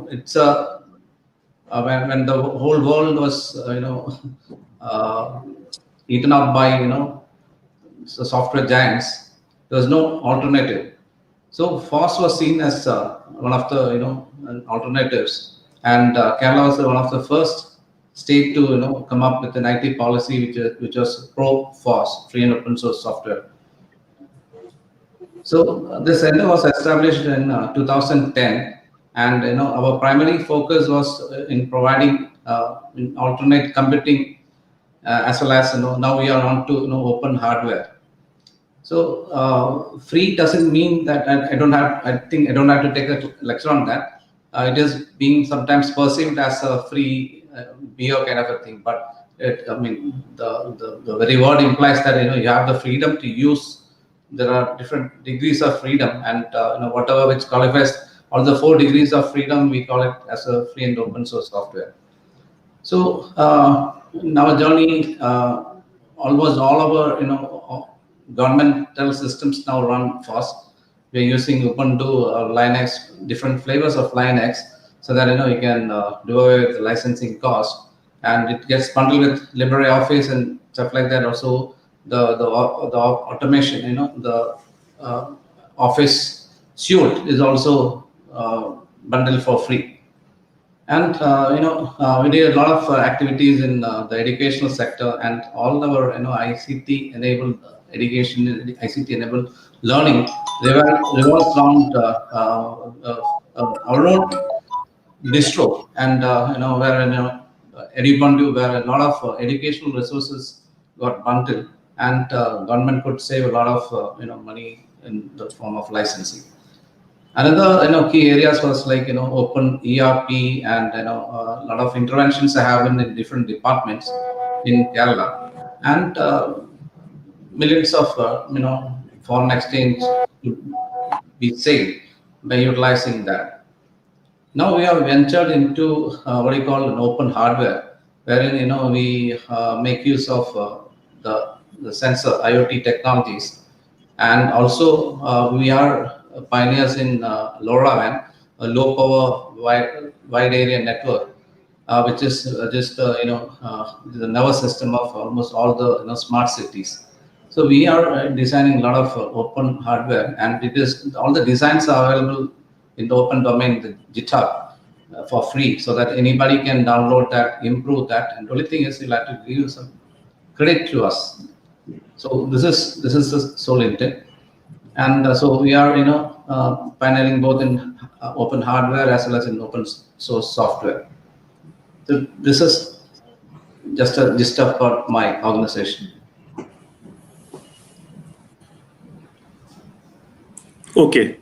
it's when the whole world was eaten up by the software giants, there was no alternative. So FOSS was seen as one of the alternatives, and Kerala was one of the first state to come up with an IT policy which was pro FOSS, free and open source software. So this center was established in 2010, and our primary focus was in providing in alternate computing as well as now we are on to open hardware. So free doesn't mean that I don't have. I think I don't have to take a lecture on that. It is being sometimes perceived as a free beer kind of a thing, but I mean the very word implies that you have the freedom to use. There are different degrees of freedom, and whatever which qualifies all the 4 degrees of freedom, we call it as a free and open source software. So in our journey, almost all our governmental systems now run FOSS. We're using Ubuntu, Linux, different flavors of Linux, so that you can do away with the licensing cost, and it gets bundled with LibreOffice and stuff like that. Also, the automation, the Office suite is also bundled for free. And we did a lot of activities in the educational sector, and all our ICT enabled education, ICT enabled learning revolves around our own distro, and where Edubuntu, where a lot of educational resources got bundled, and government could save a lot of money in the form of licensing. Another key areas was like open ERP, and a lot of interventions are happened in different departments in Kerala, and millions of foreign exchange would be saved by utilizing that. Now we have ventured into what you call an open hardware, wherein we make use of the sensor IoT technologies, and also we are pioneers in LoRaWAN, a low power wide area network, which is just the nervous system of almost all the smart cities. So we are designing a lot of open hardware, and it is all the designs are available in the open domain, the GitHub, for free, so that anybody can download that, improve that, and the only thing is you'll have to give some credit to us. So this is the sole intent, and so we are pioneering both in open hardware as well as in open source software. So this is just a gist about my organization. Okay.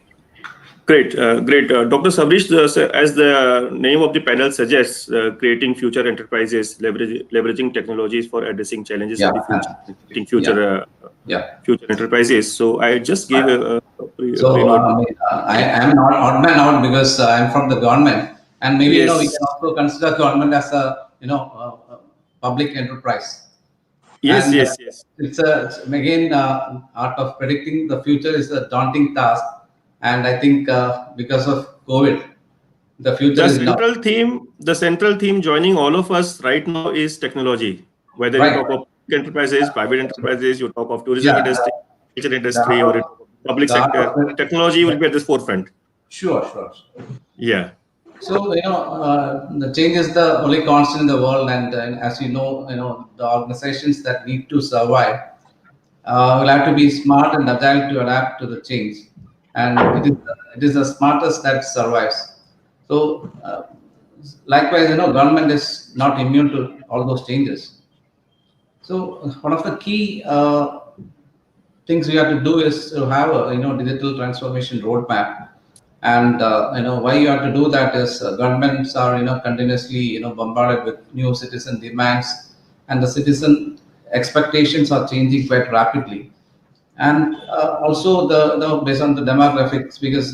Great. Dr. Sabrish, as the name of the panel suggests, creating future enterprises, leveraging technologies for addressing challenges Yeah, of the future, creating yeah. future enterprises. So I just gave So I am not odd man out because I'm from the government, and maybe we yes, can also consider government as a public enterprise. yes, And yes, yes. again, art of predicting the future is a daunting task, and I think because of COVID, the future is now. The central theme joining all of us right now is technology. Whether you Right. talk of enterprises, private enterprises, you talk of tourism Yeah, industry, agriculture the industry, art or you of, talk of public the art sector, of technology will yeah. be at the forefront. Sure. Yeah. So the change is the only constant in the world, and as the organizations that need to survive will have to be smart and agile to adapt to the change, and it is the smartest that survives. So likewise, government is not immune to all those changes. So one of the key things we have to do is to have a digital transformation roadmap, and why you have to do that is governments are continuously bombarded with new citizen demands, and the citizen expectations are changing quite rapidly, and also based on the demographics, because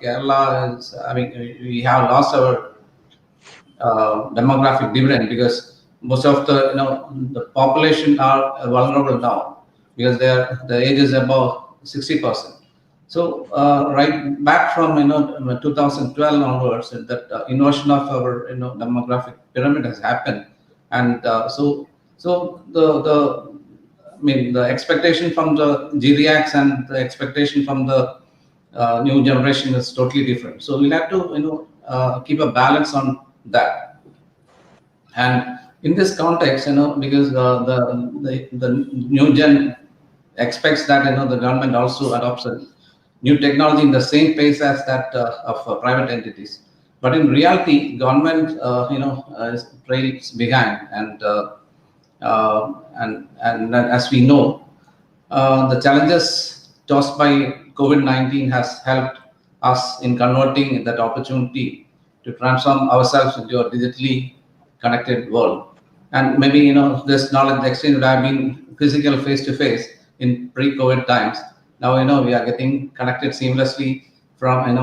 Kerala is, I mean, we have lost our demographic dividend, because most of the population are vulnerable now, because the age is above 60%. So right back from 2012 onwards, that inversion of our demographic pyramid has happened, and the expectation from the geriacs and the expectation from the new generation is totally different. So we'll have to keep a balance on that. And in this context, because the new gen expects that the government also adopts a new technology in the same pace as that of private entities. But in reality, government trails behind, and as we know, the challenges tossed by COVID-19 has helped us in converting that opportunity to transform ourselves into a digitally connected world. And maybe this knowledge exchange would have been physical, face to face in pre-COVID times. Now we are getting connected seamlessly from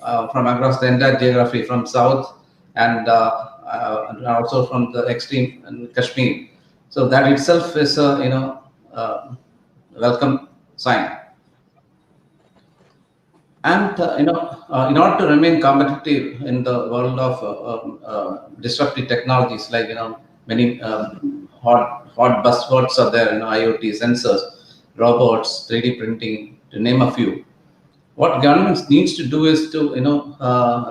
across the entire geography, from south and also from the extreme in Kashmir. So that itself is a welcome sign. And in order to remain competitive in the world of disruptive technologies, like many hot buzzwords are there, IoT, sensors, robots, 3D printing, to name a few. What governments needs to do is to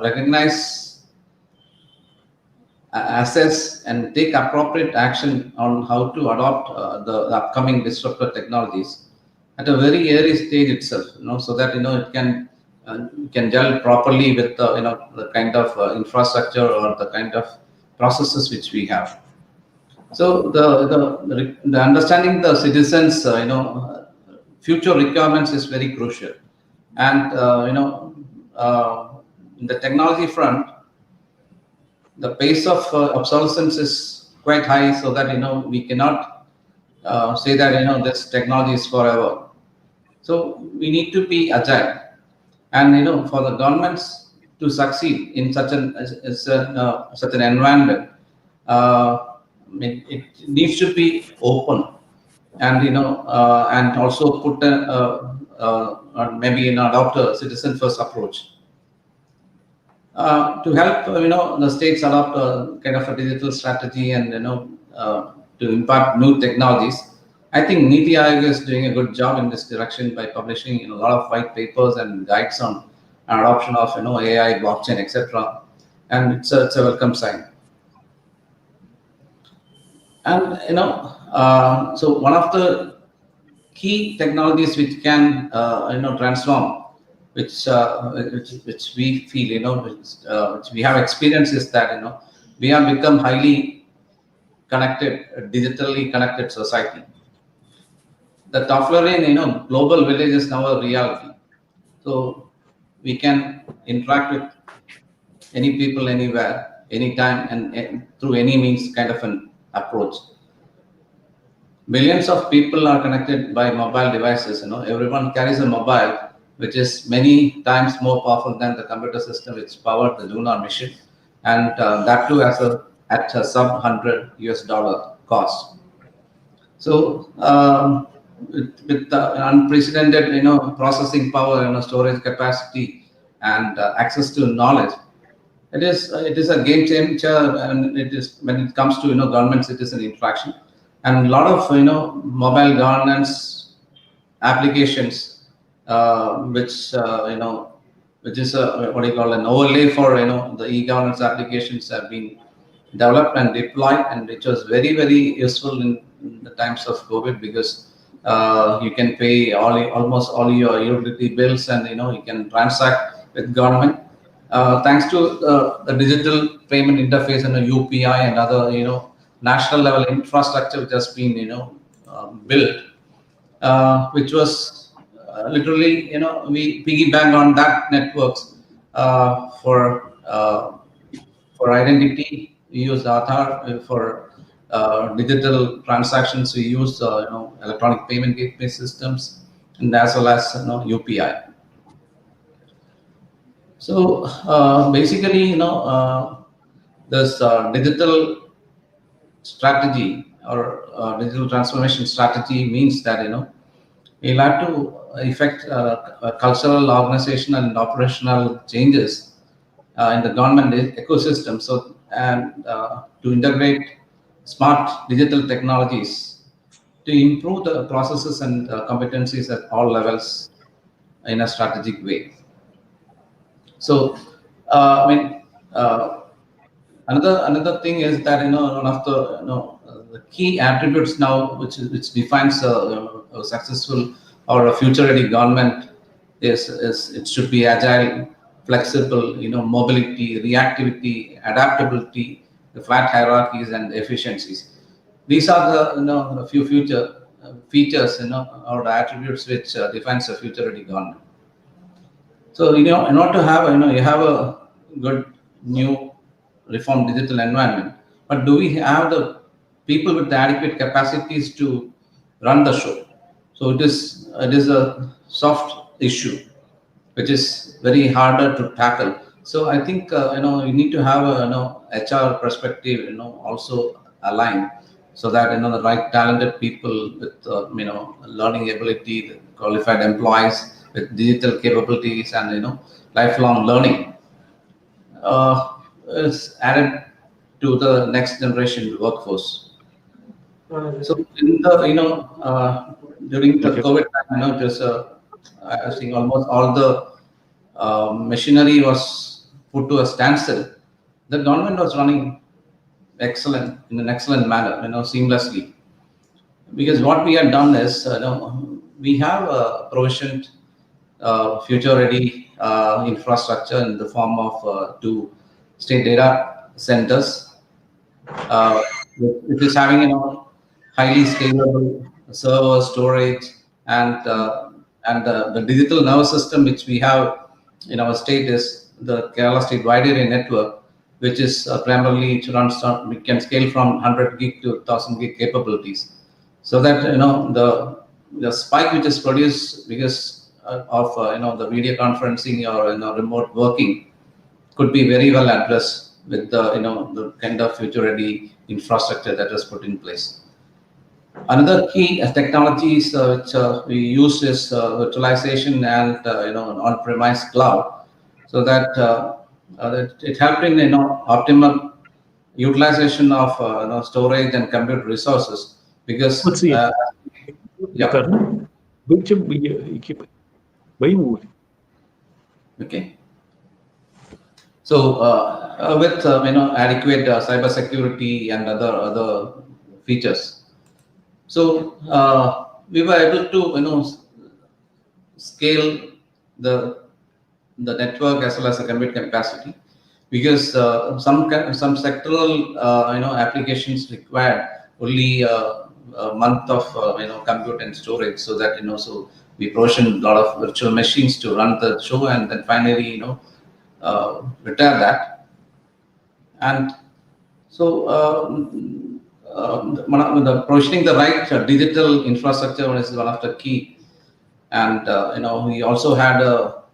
recognize, assess, and take appropriate action on how to adopt the upcoming disruptive technologies at a very early stage itself, so that it can gel properly with the kind of infrastructure or the kind of processes which we have. So the understanding the citizens future requirements is very crucial, and in the technology front, the pace of obsolescence is quite high, so that we cannot say that this technology is forever. So we need to be agile, and for the governments to succeed in such an environment, it needs to be open, and and also put maybe adopt a citizen first approach to help the states adopt a kind of a digital strategy, and to impact new technologies. I think Niti Aayog is doing a good job in this direction by publishing a lot of white papers and guides on adoption of AI, blockchain, etc. And it's a welcome sign. And so one of the key technologies which can transform, which we feel which we have experienced, is that we have become highly connected, digitally connected society. The Tofflerian global village is now a reality. So we can interact with any people, anywhere, anytime, and through any means kind of an approach. Millions of people are connected by mobile devices. Everyone carries a mobile, which is many times more powerful than the computer system which powered the lunar mission, and that too at a sub $100 cost. So with the unprecedented, processing power, storage capacity, and access to knowledge, it is a game changer, and it is when it comes to government citizen interaction, and a lot of mobile governance applications, which is what do you call an overlay for the e-governance applications have been developed and deployed, and which was very useful in the times of COVID, because you can pay almost all your utility bills, and you can transact with government thanks to the digital payment interface and the UPI and other national level infrastructure which has been built, which was literally we piggyback on that networks for identity. We use Aadhaar for digital transactions. We use electronic payment gateway systems, and as well as UPI. So basically, this digital strategy or digital transformation strategy means that you'll have to effect cultural, organizational, and operational changes in the government ecosystem. So and to integrate smart digital technologies to improve the processes and competencies at all levels in a strategic way. So, another thing is that one of the key attributes now, which defines a successful or a future-ready government, is it should be agile, flexible, mobility, reactivity, adaptability, the flat hierarchies, and efficiencies. These are the few future features, or the attributes which defines a future-ready government. So, in order to have, you have a good new reformed digital environment, but do we have the people with the adequate capacities to run the show? So it is a soft issue, which is very harder to tackle. So I think you need to have a HR perspective, also aligned, so that the right talented people with learning ability, the qualified employees with digital capabilities, and lifelong learning is added to the next generation workforce. So in the during the COVID time, it was I think almost all the machinery was put to a standstill. The government was running in an excellent manner, seamlessly. Because what we have done is, we have provisioned future-ready infrastructure in the form of 2 state data centers, which is having highly scalable server storage, and the digital nervous system which we have in our state is the Kerala State Wide Area Network, which is primarily it runs on, we can scale from 100 gig to 1000 gig capabilities, so that the spike which is produced because of the video conferencing or remote working could be very well addressed with the kind of future ready infrastructure that was put in place. Another key technologies which we use is virtualization and on-premise cloud, so that it helped in optimal utilization of storage and compute resources, because okay. So with adequate cyber security and other features, so we were able to scale the network as well as the compute capacity, because some sectoral applications required only a month of compute and storage, so that so we provisioned a lot of virtual machines to run the show, and then finally, retire that. And so, the provisioning the right digital infrastructure is one of the key. And we also had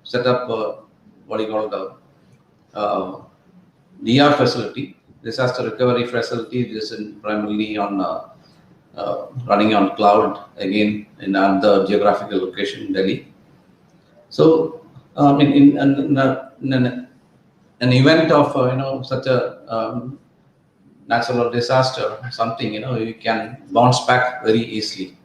set up what you call the DR facility, disaster recovery facility. This is primarily on running on cloud, again in another geographical location in Delhi. So, in an event of such a natural disaster, something you can bounce back very easily.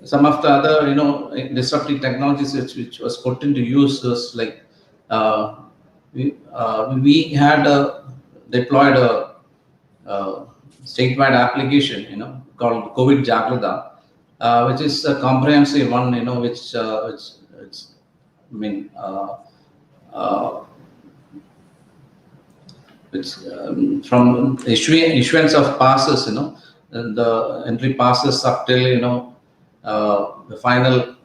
Some of the other disruptive technologies which was put into use was like we had deployed a statewide application called COVID Jagrata, which is a comprehensive one, which I mean which from issuance of passes, the entry passes up till the final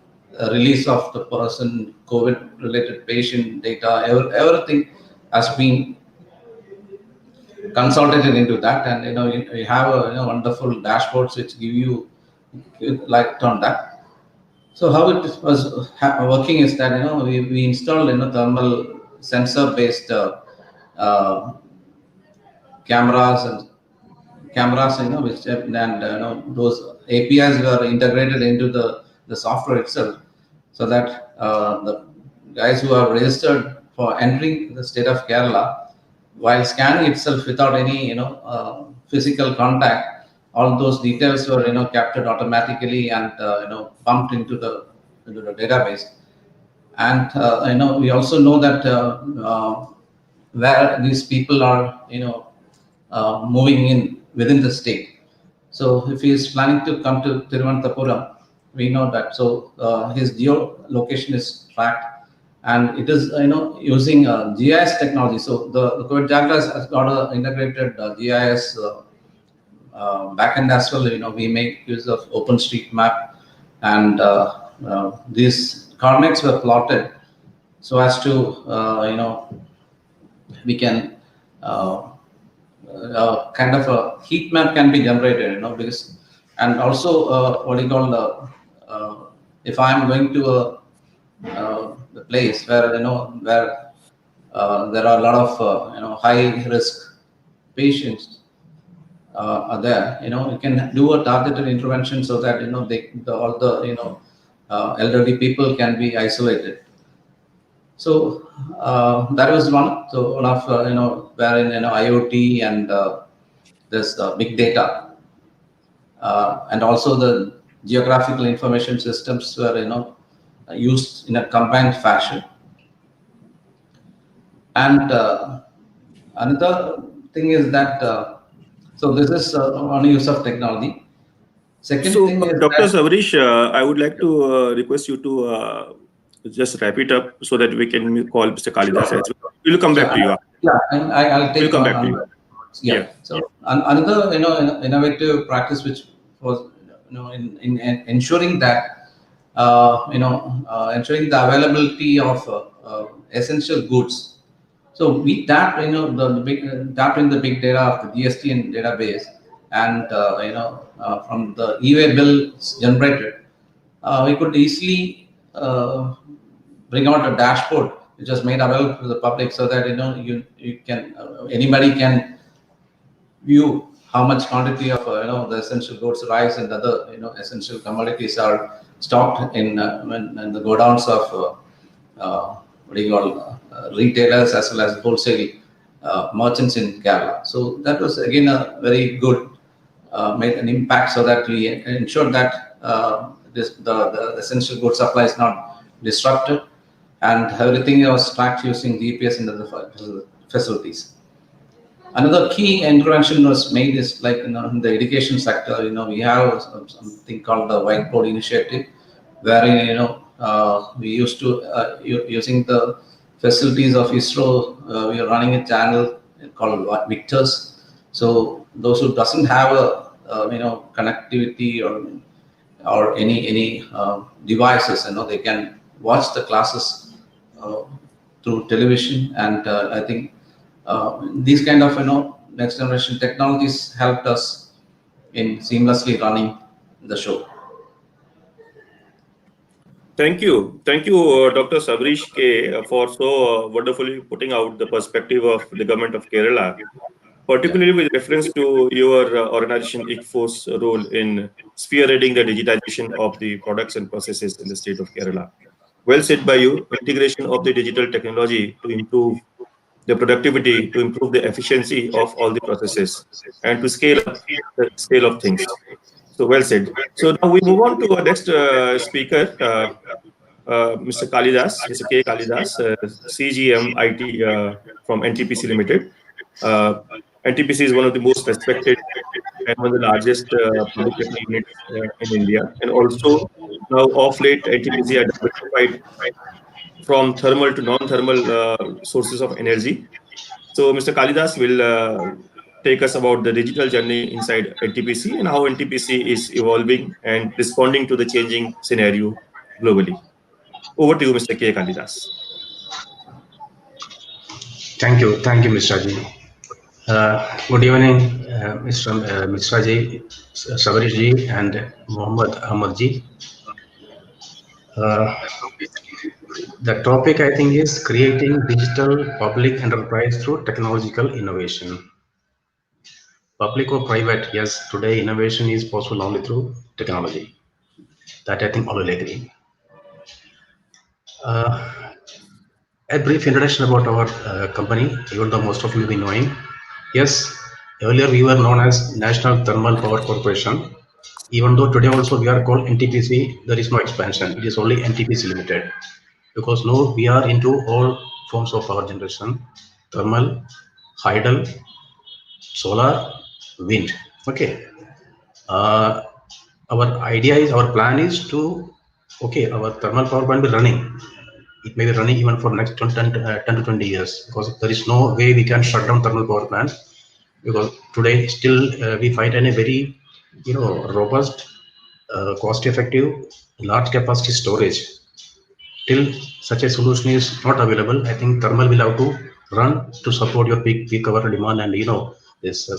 release of the person, COVID related patient data, everything has been consolidated into that. And you have a wonderful dashboards which give you light on that. So how it was working is that we installed thermal sensor based cameras, which and those APIs were integrated into the software itself, so that the guys who are registered for entering the state of Kerala, while scanning itself without any physical contact, all those details were captured automatically and pumped into the database. And we also know that where these people are moving in within the state. So if he is planning to come to Thiruvananthapuram, we know that. So his geolocation is tracked, and it is using GIS technology. So the COVID Jagrata has got an integrated GIS backend as well. We make use of OpenStreetMap, and these coordinates were plotted so as to we can kind of a heat map can be generated, because, and also what do you call if I am going to the place where where there are a lot of high risk patients are there, you can do a targeted intervention so that all the elderly people can be isolated. So that was one. So one of wherein IoT and this big data and also the geographical information systems were used in a combined fashion. And another thing is that so this is one use of technology. Second thing is Dr. that, Savarish, I would like to request you to just wrap it up so that we can call Mr. Kalidas as well. We'll come back to you. Yeah, and I'll take We'll come back to you. Yeah. So another innovative practice which was in ensuring that ensuring the availability of essential goods. So we tapped tapped in the big data of the GST database, and from the e-way bills generated, we could easily bring out a dashboard which was made available to the public, so that you can anybody can view how much quantity of the essential goods, rice and other essential commodities are stocked in the godowns of what do you call retailers as well as wholesale merchants in Kerala. So that was again a very good made an impact, so that we ensured that the essential goods supply is not disrupted, and everything was tracked using GPS in the facilities. Another key intervention was made is like in the education sector. We have something called the Whiteboard Initiative, wherein we used to using the facilities of ISRO, we are running a channel called Victors. So those who doesn't have connectivity or any devices. They can watch the classes through television, and I think these kind of next generation technologies helped us in seamlessly running the show. Thank you, Dr. Sabrish K, for so wonderfully putting out the perspective of the government of Kerala, Yeah. particularly with reference to your organization ICFO's role in spearheading the digitization of the products and processes in the state of Kerala. Well said by you. Integration of the digital technology to improve the productivity, to improve the efficiency of all the processes, and to scale up the scale of things. So well said. So now we move on to our next speaker, Mr. Kalidas, Mr. K. Kalidas, CGM IT from NTPC Limited. Uh, NTPC is one of the most respected and one of the largest public sector units in India. And also now of late, NTPC had diversified from thermal to non-thermal sources of energy. So Mr. Kalidas will take us about the digital journey inside NTPC and how NTPC is evolving and responding to the changing scenario globally. Over to you, Mr. K. Kalidas. Thank you, Mr. Raji. Good evening, Mr. Raji, Sabarish ji, and Muhammad Ahmad ji. Uh, the topic I think is creating digital public enterprise through technological innovation. Public or private, yes, today innovation is possible only through technology. That I think all will agree. Uh, a brief introduction about our company, even though most of you will be knowing. Yes, earlier we were known as National Thermal Power Corporation. Even though today also we are called NTPC, there is no expansion. It is only NTPC Limited. Because now we are into all forms of power generation, thermal, hydel, solar, wind. Okay. Uh, our plan is to, okay, our thermal power plant will be running. It may be running even for next 10 to 20 years, because there is no way we can shut down thermal power plant, because today still we find a very robust, cost effective, large capacity storage. Till such a solution is not available, I think thermal will have to run to support your peak hour demand, and this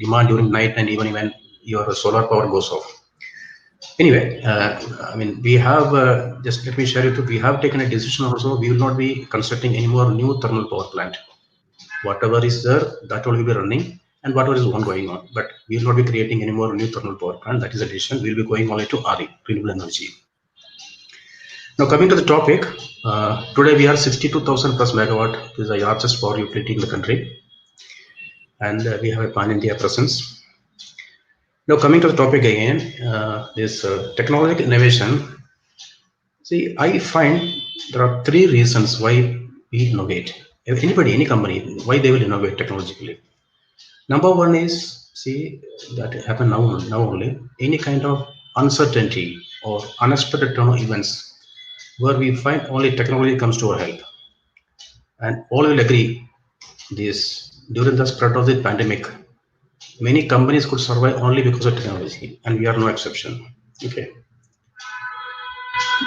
demand during night, and even when your solar power goes off. Anyway, I mean, we have just let me share it. We have taken a decision also. We will not be constructing any more new thermal power plant. Whatever is there, that will be running, and whatever is going on. But we will not be creating any more new thermal power plant. That is a decision. We will be going only to RE, renewable energy. Now coming to the topic, today we are 62,000 plus megawatt. This is the largest power utility in the country, and we have a pan-India presence. Now coming to the topic again, this technological innovation. See, I find there are three reasons why we innovate. If anybody, any company, why they will innovate technologically. Number one is, see, that happen now only, any kind of uncertainty or unexpected turn of events where we find only technology comes to our help. And all will agree this, during the spread of the pandemic, many companies could survive only because of technology, and we are no exception. Okay.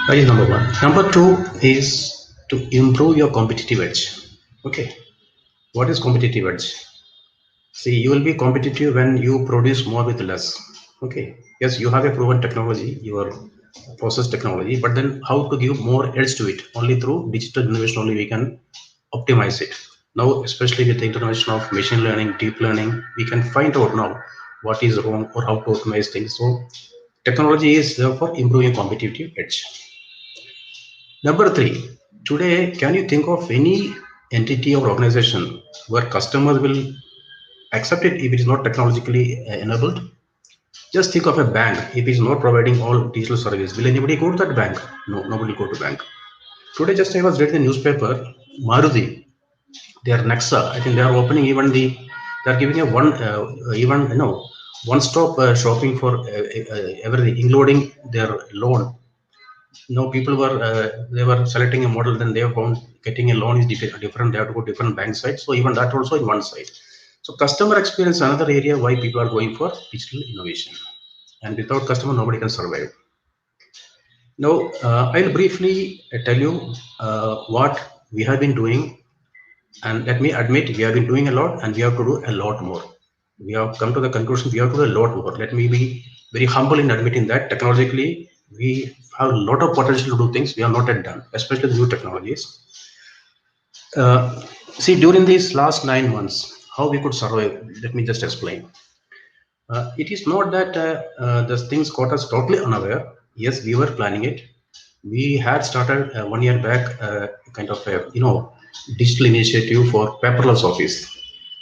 That is number one. Number two is to improve your competitive edge. Okay. What is competitive edge? See, you will be competitive when you produce more with less. Okay. Yes, you have a proven technology, your process technology, but then how to give more edge to it? Only through digital innovation only we can optimize it. Now, especially with the intervention of machine learning, deep learning, we can find out now what is wrong or how to optimize things. So technology is therefore improving competitive edge. Number three, today, can you think of any entity or organization where customers will accept it if it is not technologically enabled? Just think of a bank. If it is not providing all digital service, will anybody go to that bank? No, nobody go to bank. Today, just I was reading the newspaper, Maruti, their Nexa, I think they are opening even they are giving a one stop shopping for everything, including their loan. Now people were they were selecting a model, then they found getting a loan is different. They have to go different bank sites. So even that also in one side. So customer experience is another area why people are going for digital innovation. And without customer, nobody can survive. Now, I'll briefly tell you what we have been doing. And let me admit, we have been doing a lot and we have to do a lot more. We have come to the conclusion we have to do a lot more. Let me be very humble in admitting that technologically, we have a lot of potential to do things we have not yet done, especially the new technologies. See, during these last 9 months, how we could survive, let me just explain. It is not that the things caught us totally unaware. Yes, we were planning it. We had started 1 year back kind of a digital initiative for paperless office.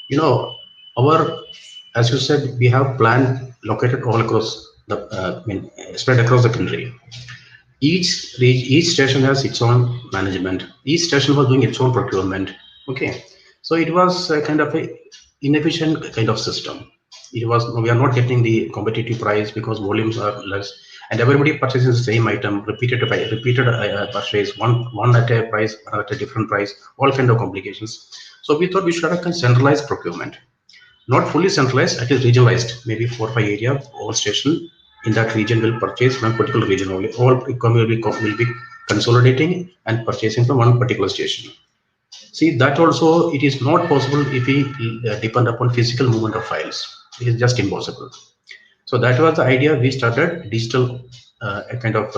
You know, our, as you said, we have plant located all across the spread across the country. Each station has its own management. Each station was doing its own procurement. Okay, so it was a kind of a inefficient kind of system. It was, we are not getting the competitive price because volumes are less, and everybody purchases the same item, repeated purchase, one at a price, another at a different price, all kind of complications. So we thought we should have a centralized procurement, not fully centralized, it is regionalized, maybe 4 or 5 area, all station in that region will purchase one particular region only. All will be consolidating and purchasing from one particular station. See, that also it is not possible if we depend upon physical movement of files. It is just impossible. So that was the idea. We started digital a kind of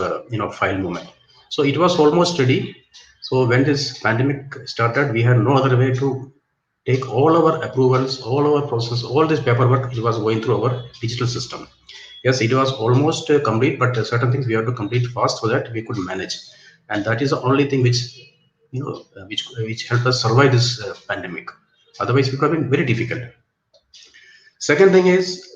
file movement. So it was almost ready. So when this pandemic started, we had no other way to take all our approvals, all our process, all this paperwork. It was going through our digital system. Yes, it was almost complete, but certain things we have to complete fast so that we could manage. And that is the only thing which which helped us survive this pandemic. Otherwise, it would have been very difficult. Second thing is,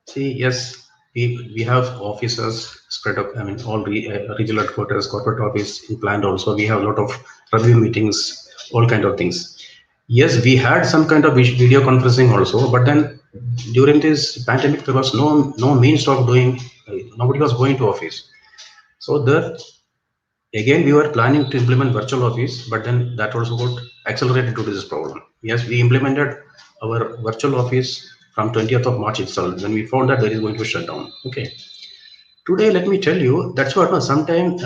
see, yes, we have offices spread up. I mean, all regional headquarters, corporate office in plant also. We have a lot of review meetings, all kind of things. Yes, we had some kind of video conferencing also, but then during this pandemic, there was no means of doing. Nobody was going to office, so there again we were planning to implement virtual office, but then that also got accelerated due to this problem. Yes, we implemented our virtual office from 20th of March itself when we found that there is going to be shutdown. Okay. Today, let me tell you, that's what sometimes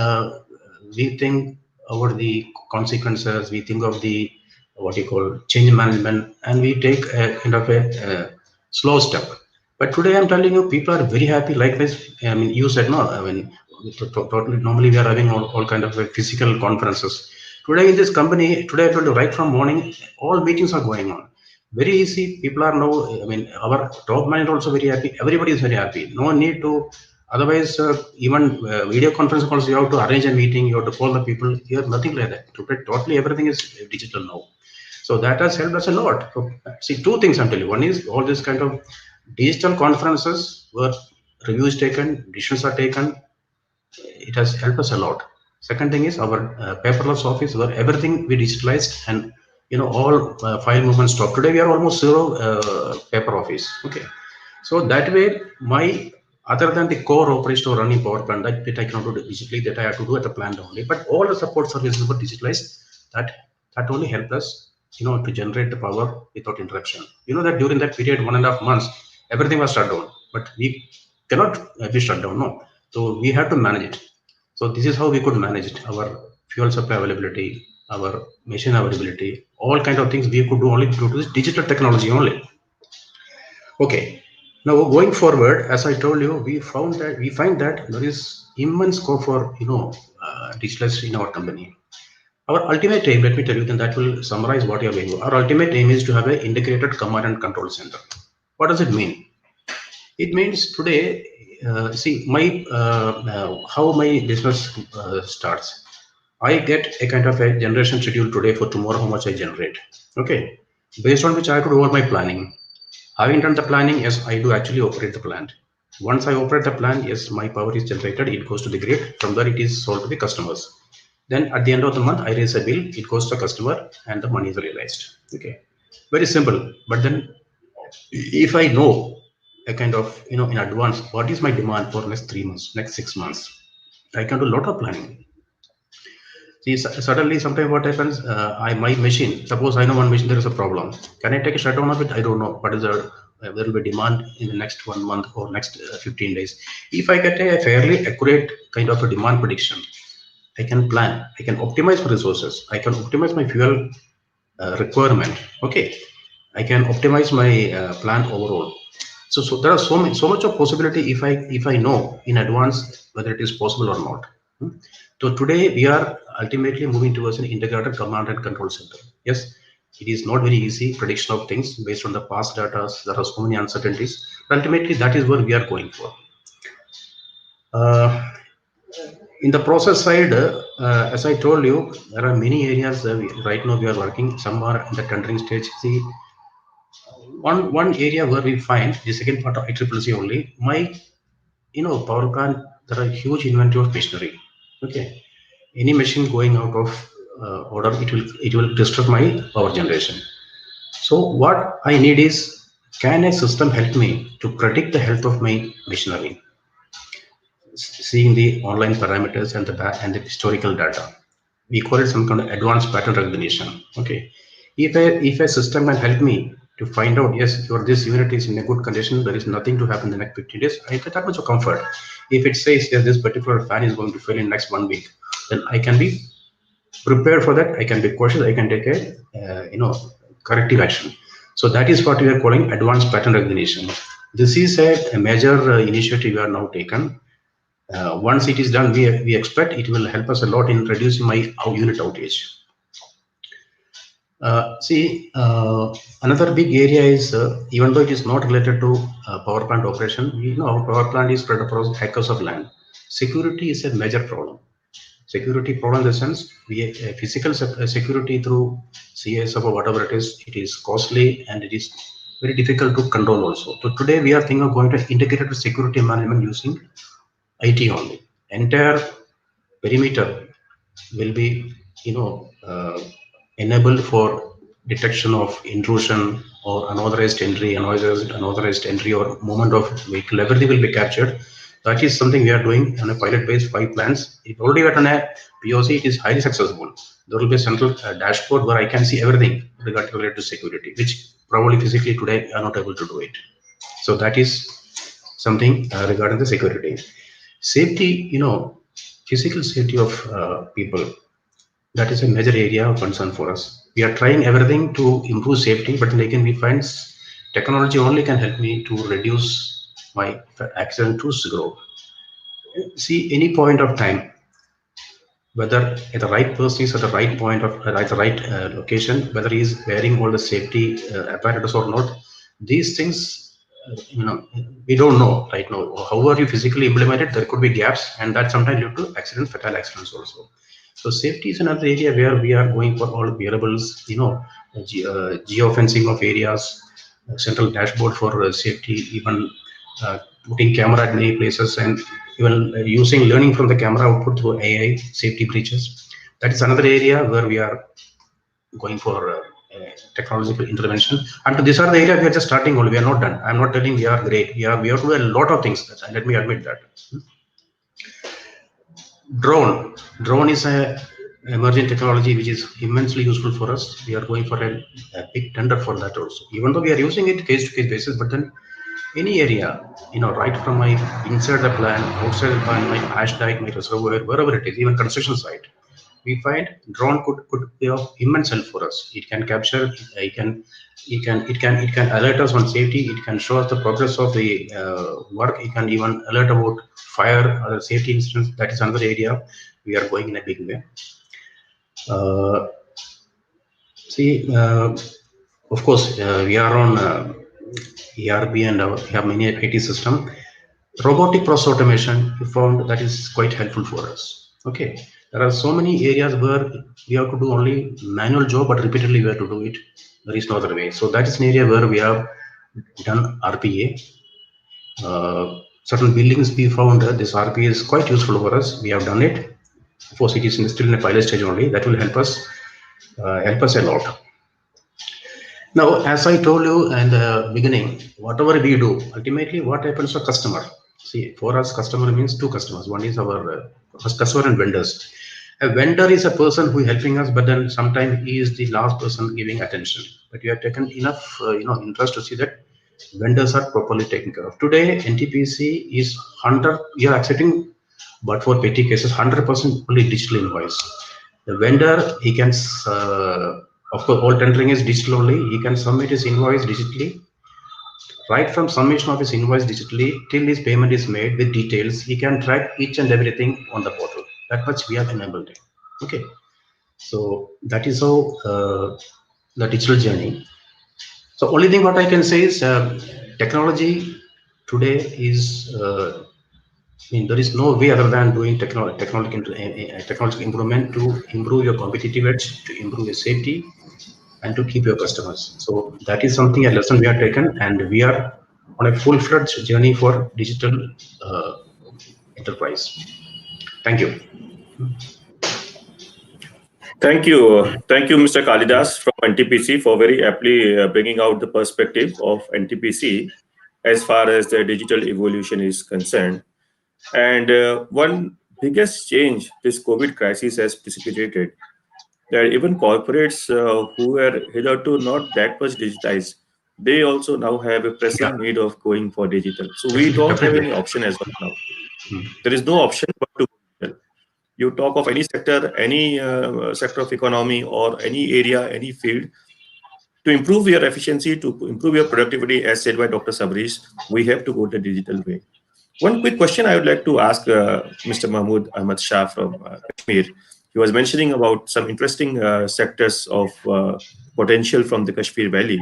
we think about the consequences, we think of the what you call change management, and we take a kind of a slow step. But today, I'm telling you, people are very happy. Likewise, I mean, you said no. I mean, totally. Normally, we are having all kind of physical conferences. Today, in this company, today I told you right from morning, all meetings are going on. Very easy. People are now. I mean, our top manager also very happy. Everybody is very happy. No need to. Otherwise, even video conference calls, you have to arrange a meeting, you have to call the people. Here, nothing like that. Totally everything is digital now. So that has helped us a lot. So, see, two things I'm telling you. One is all this kind of digital conferences where reviews taken, decisions are taken. It has helped us a lot. Second thing is our paperless office where everything we digitalized and all file movements stopped. Today we are almost zero paper office. Okay. So that way, my other than the core operation of running power plant that I cannot do digitally, that I have to do at the plant only. But all the support services were digitalized. That only helped us, to generate the power without interruption. You know that during that period, 1.5 months, everything was shut down. But we cannot be shut down, no. So we had to manage it. So this is how we could manage it. Our fuel supply availability, our machine availability, all kind of things we could do only due to this digital technology only. Okay. Now going forward, as I told you, we find that there is immense scope for digitalization in our company. Our ultimate aim, let me tell you, then that will summarize what you are doing. Our ultimate aim is to have an integrated command and control center. What does it mean? It means today, see, how my business starts. I get a kind of a generation schedule today for tomorrow, how much I generate. Okay, based on which I have to do all my planning. Having done the planning, yes, I do actually operate the plant. Once I operate the plant, yes, my power is generated. It goes to the grid. From there, it is sold to the customers. Then at the end of the month, I raise a bill. It goes to the customer, and the money is realized. Okay, very simple. But then, if I know a kind of in advance what is my demand for next 3 months, next 6 months, I can do a lot of planning. See, suddenly, sometimes what happens, my machine, suppose I know one machine, there is a problem. Can I take a shutdown of it? I don't know. What is the, there will be demand in the next 1 month or next 15 days. If I get a fairly accurate kind of a demand prediction, I can plan, I can optimize my resources, I can optimize my fuel requirement. Okay, I can optimize my plan overall. So there are so much of possibility if I know in advance whether it is possible or not. Hmm. So today we are ultimately moving towards an integrated command and control center. Yes, it is not very easy prediction of things based on the past data. There are so many uncertainties. But ultimately, that is what we are going for. Uh, in the process side, as I told you, there are many areas right now we are working. Some are in the tendering stage. See, one area where we find the second part of ICCC only. Power plant, there are huge inventory of machinery. Okay, any machine going out of order, it will disturb my power generation. So what I need is, can a system help me to predict the health of my machinery, seeing the online parameters and the historical data. We call it some kind of advanced pattern recognition. Okay, if a system can help me to find out, yes, this unit is in a good condition, there is nothing to happen in the next 15 days, I get that much of comfort. If it says that this particular fan is going to fail in next 1 week, then I can be prepared for that. I can be cautious. I can take a corrective action. So that is what we are calling advanced pattern recognition. This is a major initiative we are now taken. Once it is done, we expect it will help us a lot in reducing my unit outage. Another big area is, even though it is not related to power plant operation, we know our power plant is spread across acres of land. Security is a major problem. Security problem in the sense, physical security through CSF or whatever it is costly and it is very difficult to control also. So today we are thinking of going to integrated security management using IT only. Entire perimeter will be enabled for detection of intrusion or unauthorized entry or movement of vehicle. Everything will be captured. That is something we are doing on a pilot base, 5 plants. It already got on a POC, it is highly successful. There will be a central dashboard where I can see everything related to security, which probably physically today are not able to do it. So that is something regarding the security. Safety, physical safety of people, that is a major area of concern for us. We are trying everything to improve safety, but again we find technology only can help me to reduce my accident to zero. See, any point of time, whether the right person is at the right point of at the right location, whether he is wearing all the safety apparatus or not, these things, we don't know right now. However you physically implement it, there could be gaps, and that sometimes lead to accidents, fatal accidents also. So safety is another area where we are going for all wearables, geofencing of areas, central dashboard for safety, even putting camera at many places, and even using learning from the camera output through AI safety breaches. That is another area where we are going for technological intervention. And these are the areas we are just starting only. We are not done. I'm not telling we are great. We have to do a lot of things. Let me admit that. Drone is a emerging technology which is immensely useful for us. We are going for a big tender for that also. Even though we are using it case to case basis, but then any area, right from my inside the plant, outside the plant, my ash dike, my reservoir, wherever it is, even construction site, we find drone could be of immense help for us. It can capture, it can alert us on safety. It can show us the progress of the work. It can even alert about fire, other safety incidents. That is another area we are going in a big way. Of course, we are on ERP and we have many IT system. Robotic process automation, we found that is quite helpful for us. Okay, there are so many areas where we have to do only manual job, but repeatedly we have to do it. There is no other way. So that is an area where we have done RPA. Certain buildings we found this RPA is quite useful for us. We have done it. Of course, it is still in a pilot stage only. That will help us a lot. Now, as I told you in the beginning, whatever we do, ultimately what happens to customer? See, for us, customer means two customers. One is our customer and vendors. A vendor is a person who is helping us, but then sometimes he is the last person giving attention. But you have taken enough, interest to see that vendors are properly taken care of. Today, NTPC is 100. We are accepting, but for petty cases, 100% only digital invoice. The vendor, he can, of course, all tendering is digital only. He can submit his invoice digitally. Right from submission of his invoice digitally till his payment is made with details, he can track each and everything on the portal. That much we have enabled it. Okay, so that is how the digital journey. So only thing what I can say is technology today is. I mean, there is no way other than doing technological improvement to improve your competitive edge, to improve your safety, and to keep your customers. So that is something a lesson we have taken, and we are on a full-fledged journey for digital uh, enterprise. Thank you. Thank you, Mr. Kalidas from NTPC for very aptly bringing out the perspective of NTPC as far as the digital evolution is concerned. And one biggest change this COVID crisis has precipitated that even corporates who were hitherto not that much digitized, they also now have a Yeah, pressing need of going for digital. So we definitely, don't have definitely. any option as of now. There is no option but to go digital. You talk of any sector of economy or any area, any field, to improve your efficiency, to improve your productivity, as said by Dr. Sabris, we have to go the digital way. One quick question I would like to ask Mr. Mahmood Ahmad Shah from Kashmir. He was mentioning about some interesting sectors of potential from the Kashmir Valley.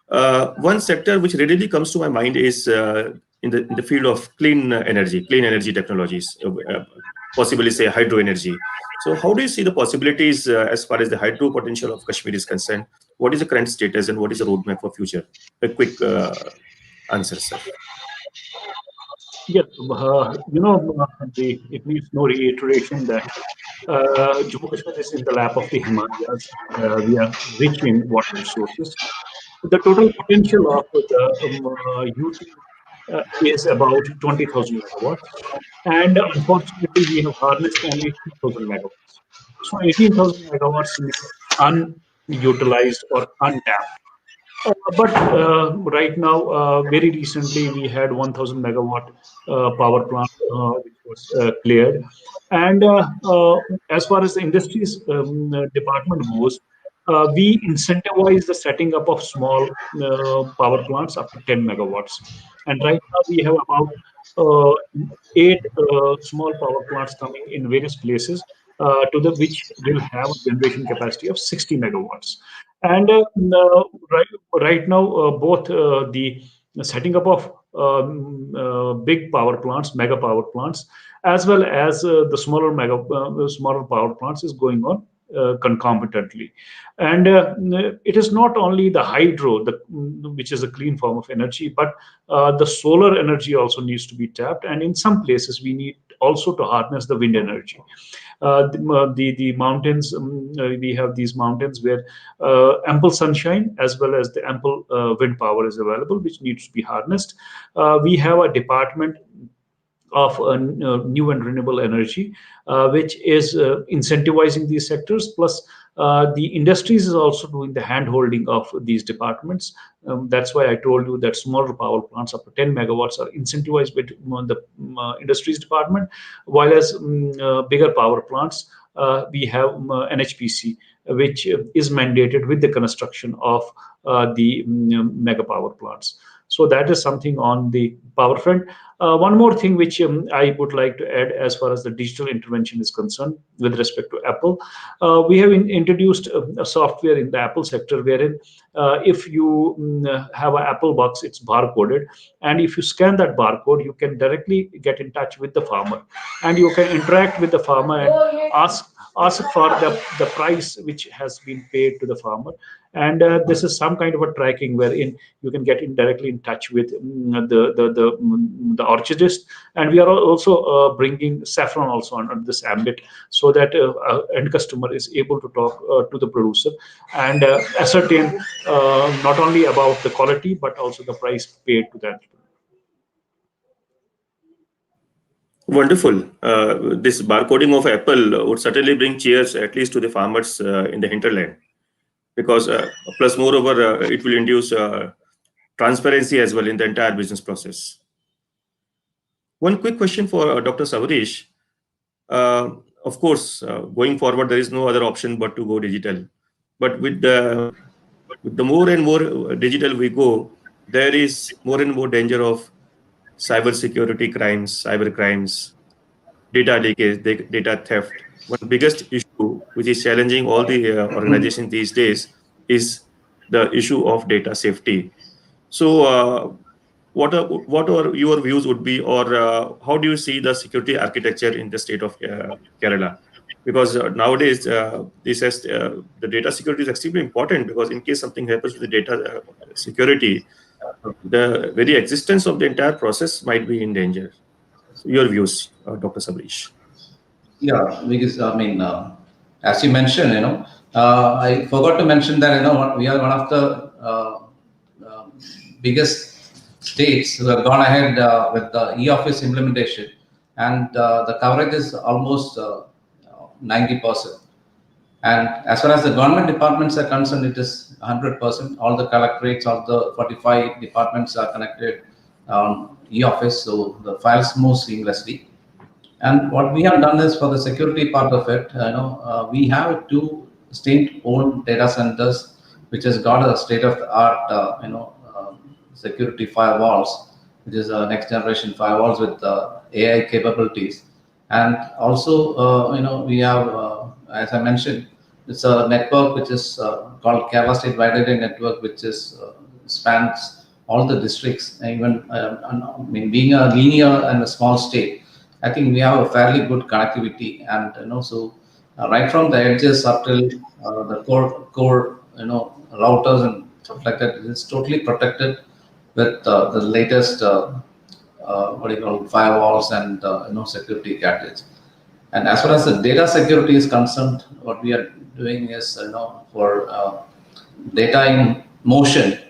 One sector which readily comes to my mind is in the field of clean energy technologies, possibly say hydro energy. So, how do you see the possibilities as far as the hydro potential of Kashmir is concerned? What is the current status and what is the roadmap for future? A quick answer, sir. Yes, it needs no reiteration that Jammu Kashmir is in the lap of the Himalayas. We are rich in water resources. The total potential of the UT is about 20,000 megawatts. And unfortunately, we have harnessed only 2,000 megawatts. So 18,000 megawatts is unutilized or untapped. But right now, very recently, we had 1,000 megawatt power plant which was cleared. And as far as the industries department goes, we incentivize the setting up of small power plants up to 10 megawatts. And right now, we have about uh, eight small power plants coming in various places to the which will have a generation capacity of 60 megawatts. And right now, both the setting up of big power plants, mega power plants, as well as the smaller power plants is going on concomitantly. And it is not only the hydro, which is a clean form of energy, but the solar energy also needs to be tapped. And in some places, we need also to harness the wind energy. The mountains, we have these mountains where ample sunshine as well as the ample wind power is available, which needs to be harnessed. We have a department of new and renewable energy, which is incentivizing these sectors. Plus, the industries is also doing the hand holding of these departments. That's why I told you that smaller power plants up to 10 megawatts are incentivized with the industries department, while as bigger power plants, we have NHPC, which is mandated with the construction of the mega power plants. So that is something on the power front. One more thing which I would like to add as far as the digital intervention is concerned with respect to Apple, we have introduced a software in the Apple sector wherein if you have an Apple box, it's barcoded, and if you scan that barcode, you can directly get in touch with the farmer, and you can interact with the farmer and ask for the price which has been paid to the farmer. And this is some kind of a tracking wherein you can get directly in touch with the orchardist. And we are also bringing saffron also under this ambit, so that end customer is able to talk to the producer and ascertain not only about the quality but also the price paid to that. Wonderful. This barcoding of Apple would certainly bring cheers, at least to the farmers in the hinterland, because plus moreover, it will induce transparency as well in the entire business process. One quick question for Dr. Savarish. Of course, going forward, there is no other option but to go digital. But with the more and more digital we go, there is more and more danger of cyber security crimes, cyber crimes, data leakage, data theft. One biggest issue which is challenging all the organizations these days is the issue of data safety. So, what are your views would be, or how do you see the security architecture in the state of Kerala? Because nowadays, the data security is extremely important, because in case something happens with the data security, the very existence of the entire process might be in danger. So your views, Dr. Sabrish. Yeah, because I mean, as you mentioned, I forgot to mention that we are one of the uh, biggest states who have gone ahead with the e-office implementation, and the coverage is almost 90%. And as far as the government departments are concerned, it is 100%. All the collectorates, all the 45 departments are connected on e-office, so the files move seamlessly. And what we have done is, for the security part of it, we have two state-owned data centers, which has got a state-of-the-art, security firewalls, which is next generation firewalls with AI capabilities. And also, we have, as I mentioned, it's a network which is called Kerala State Wide Area Network, which is spans all the districts. And even, I mean, being a linear and a small state, I think we have a fairly good connectivity, and so right from the edges up till the core routers and stuff like that, it's totally protected with the latest what do you call firewalls and security gadgets. And as far as the data security is concerned, what we are doing is for data in motion,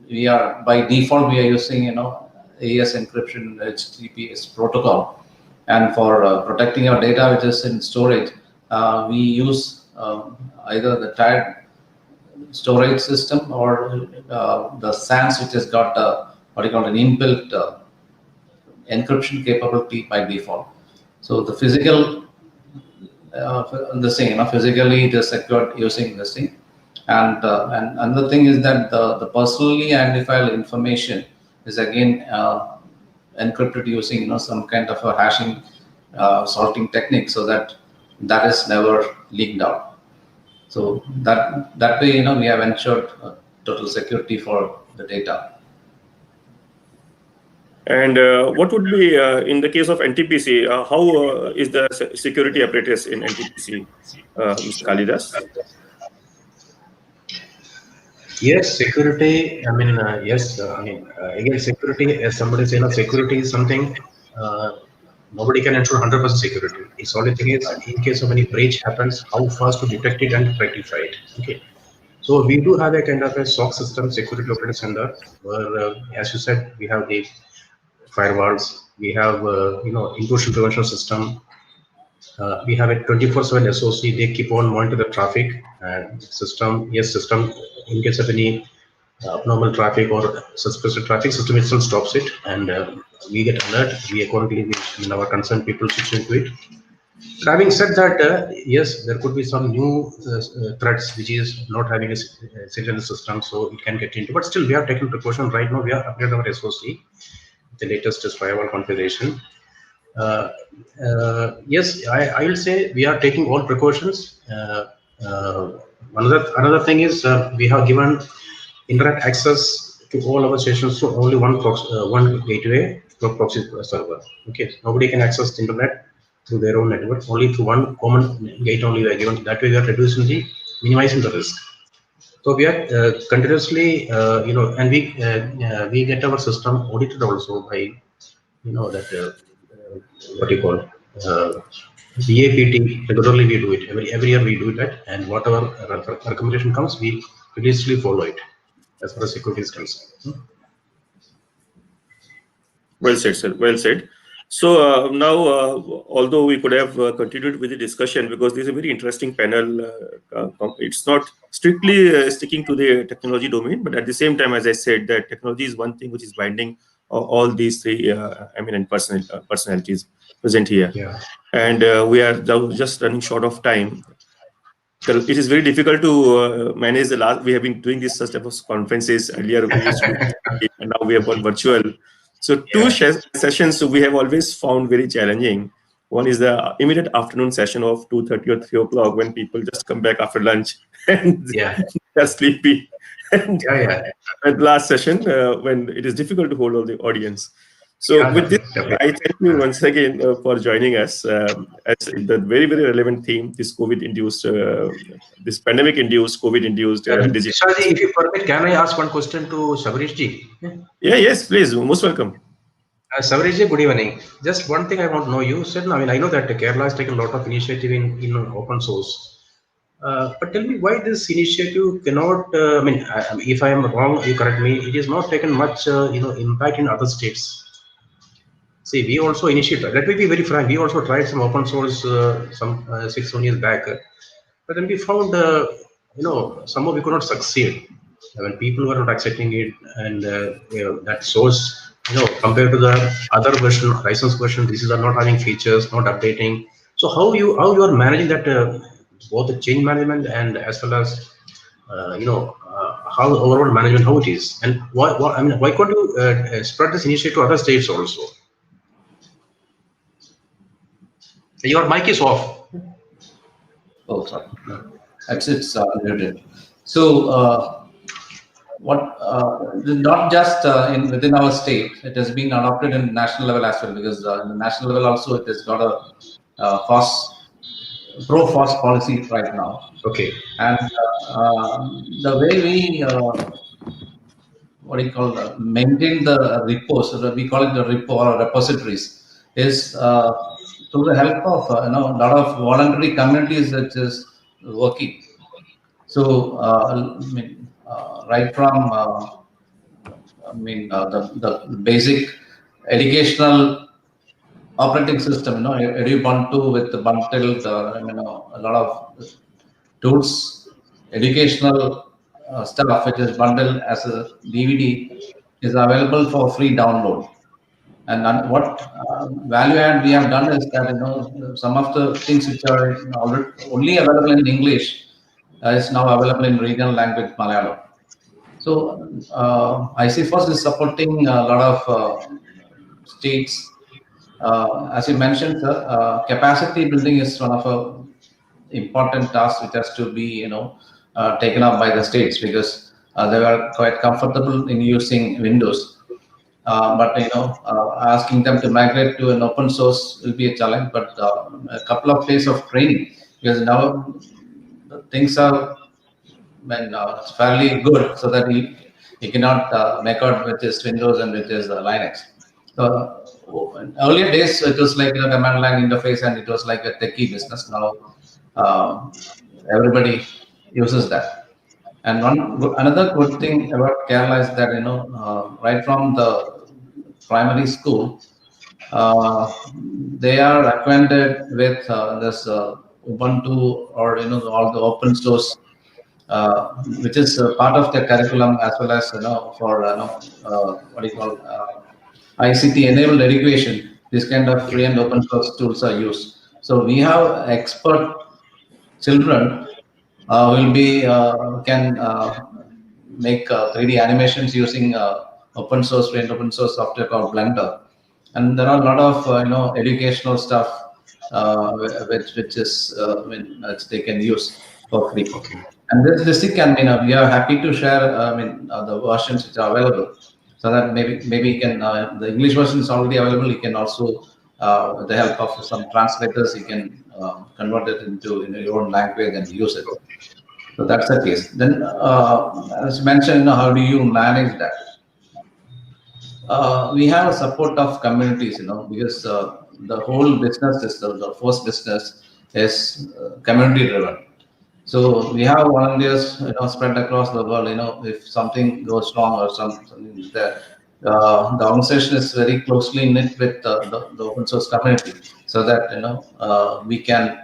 we are by default we are using AES encryption HTTPS protocol, and for protecting our data which is in storage, we use either the tied storage system or the SANS, which has got what you call an inbuilt encryption capability by default. So the physical, the same, physically it is secured using this thing. And another thing is that the personally identifiable information is again encrypted using some kind of a hashing sorting technique, so that is never leaked out. So that way we have ensured total security for the data. And what would be in the case of NTPC? How is the security apparatus in NTPC, Mr. Kalidas? Yes, security. I mean, yes. Again, security. As somebody said, security is something nobody can ensure 100% security. The only thing is, in case of any breach happens, how fast to detect it and rectify it. Okay. So we do have a kind of a SOC system, security operating center, where, as you said, we have the firewalls, we have intrusion prevention system. We have a 24/7 SOC. They keep on monitoring the traffic and system. Yes, system. In case of any abnormal traffic or suspicious traffic, system itself stops it, and we get alert. We accordingly, our concerned people switch into it. So having said that, yes, there could be some new threats which is not having a signal system, so it can get into. But still, we have taken precaution. Right now, we have updated our SOC, the latest firewall configuration. Yes, I will say we are taking all precautions. Another thing is we have given internet access to all our stations through only one gateway proxy server. Okay, nobody can access the internet through their own network. Only through one common gate only we are given. That way we are minimizing the risk. So we are continuously, and we get our system audited also by that what you call BAPT. Regularly we do it. Every year we do that, and whatever recommendation comes, we religiously follow it as far as security is concerned. Well said, sir. Well said. So now, although we could have continued with the discussion because this is a very interesting panel, it's not strictly sticking to the technology domain, but at the same time, as I said, that technology is one thing which is binding all these three eminent personalities present here. Yeah. And we are now just running short of time. It is very difficult to manage the last. We have been doing this such type of conferences earlier. We used to do, and now we have gone virtual. So two Yeah. sessions we have always found very challenging. One is the immediate afternoon session of 2:30 or 3 o'clock when people just come back after lunch and Yeah. they're sleepy. And Yeah. Yeah. the last session when it is difficult to hold all the audience. So Yeah. with this, Definitely. I thank you once again for joining us. As the very, very relevant theme, this COVID-induced, this pandemic-induced, COVID-induced disease. Vishal, if you permit, can I ask one question to Sabarish ji? Yeah, yes, please, most welcome. Sabarish ji, good evening. Just one thing I want to know. You said, I mean, I know that Kerala has taken a lot of initiative in open source. But tell me why this initiative cannot, if I am wrong, you correct me, it is not taken much, impact in other states. See, we also initiated, let me be very frank, we also tried some open source some 6 years back. But then we found, somehow we could not succeed. When people were not accepting it, and that source, compared to the other version, license version, these are not having features, not updating. So how you are managing that, both the change management and as well as how overall management, how it is, and why can't you spread this initiative to other states also? Your mic is off. Oh, sorry. It's muted. So not just within our state, it has been adopted in national level as well, because in the national level also it has got a pro-FOSS policy right now. Okay. And the way we maintain the repos, so we call it the repo or repositories, is through the help of a lot of voluntary communities that is working. So right from the basic educational operating system, Ubuntu with the bundled, a lot of tools, educational stuff which is bundled as a DVD is available for free download. And what value add we have done is that some of the things which are already only available in English is now available in regional language Malayalam. So ICFOS is supporting a lot of states. As you mentioned, sir, capacity building is one of a important tasks which has to be taken up by the states, because they were quite comfortable in using Windows. But asking them to migrate to an open source will be a challenge. But a couple of days of training, because now things are it's fairly good, so that you cannot make out which is Windows and which is Linux. So in earlier days it was like command line interface, and it was like a techie business. Now everybody uses that. And another good thing about Kerala is that right from the primary school, they are acquainted with this Ubuntu, or all the open source, which is part of the curriculum, as well as for what do you call ICT enabled education. This kind of free and open source tools are used. So we have expert children will be can make 3D animations using open source free and open source software called Blender. And there are a lot of educational stuff which is which they can use for free. Okay. And this thing can we are happy to share the versions which are available, so that maybe you can the English version is already available. You can also with the help of some translators, you can convert it into your own language and use it. So that's the case. Then as mentioned, how do you manage that? We have a support of communities, because the whole business system, the first business, is community driven. So we have volunteers, spread across the world. If something goes wrong or something is there, the organization is very closely knit with the open source community, so that we can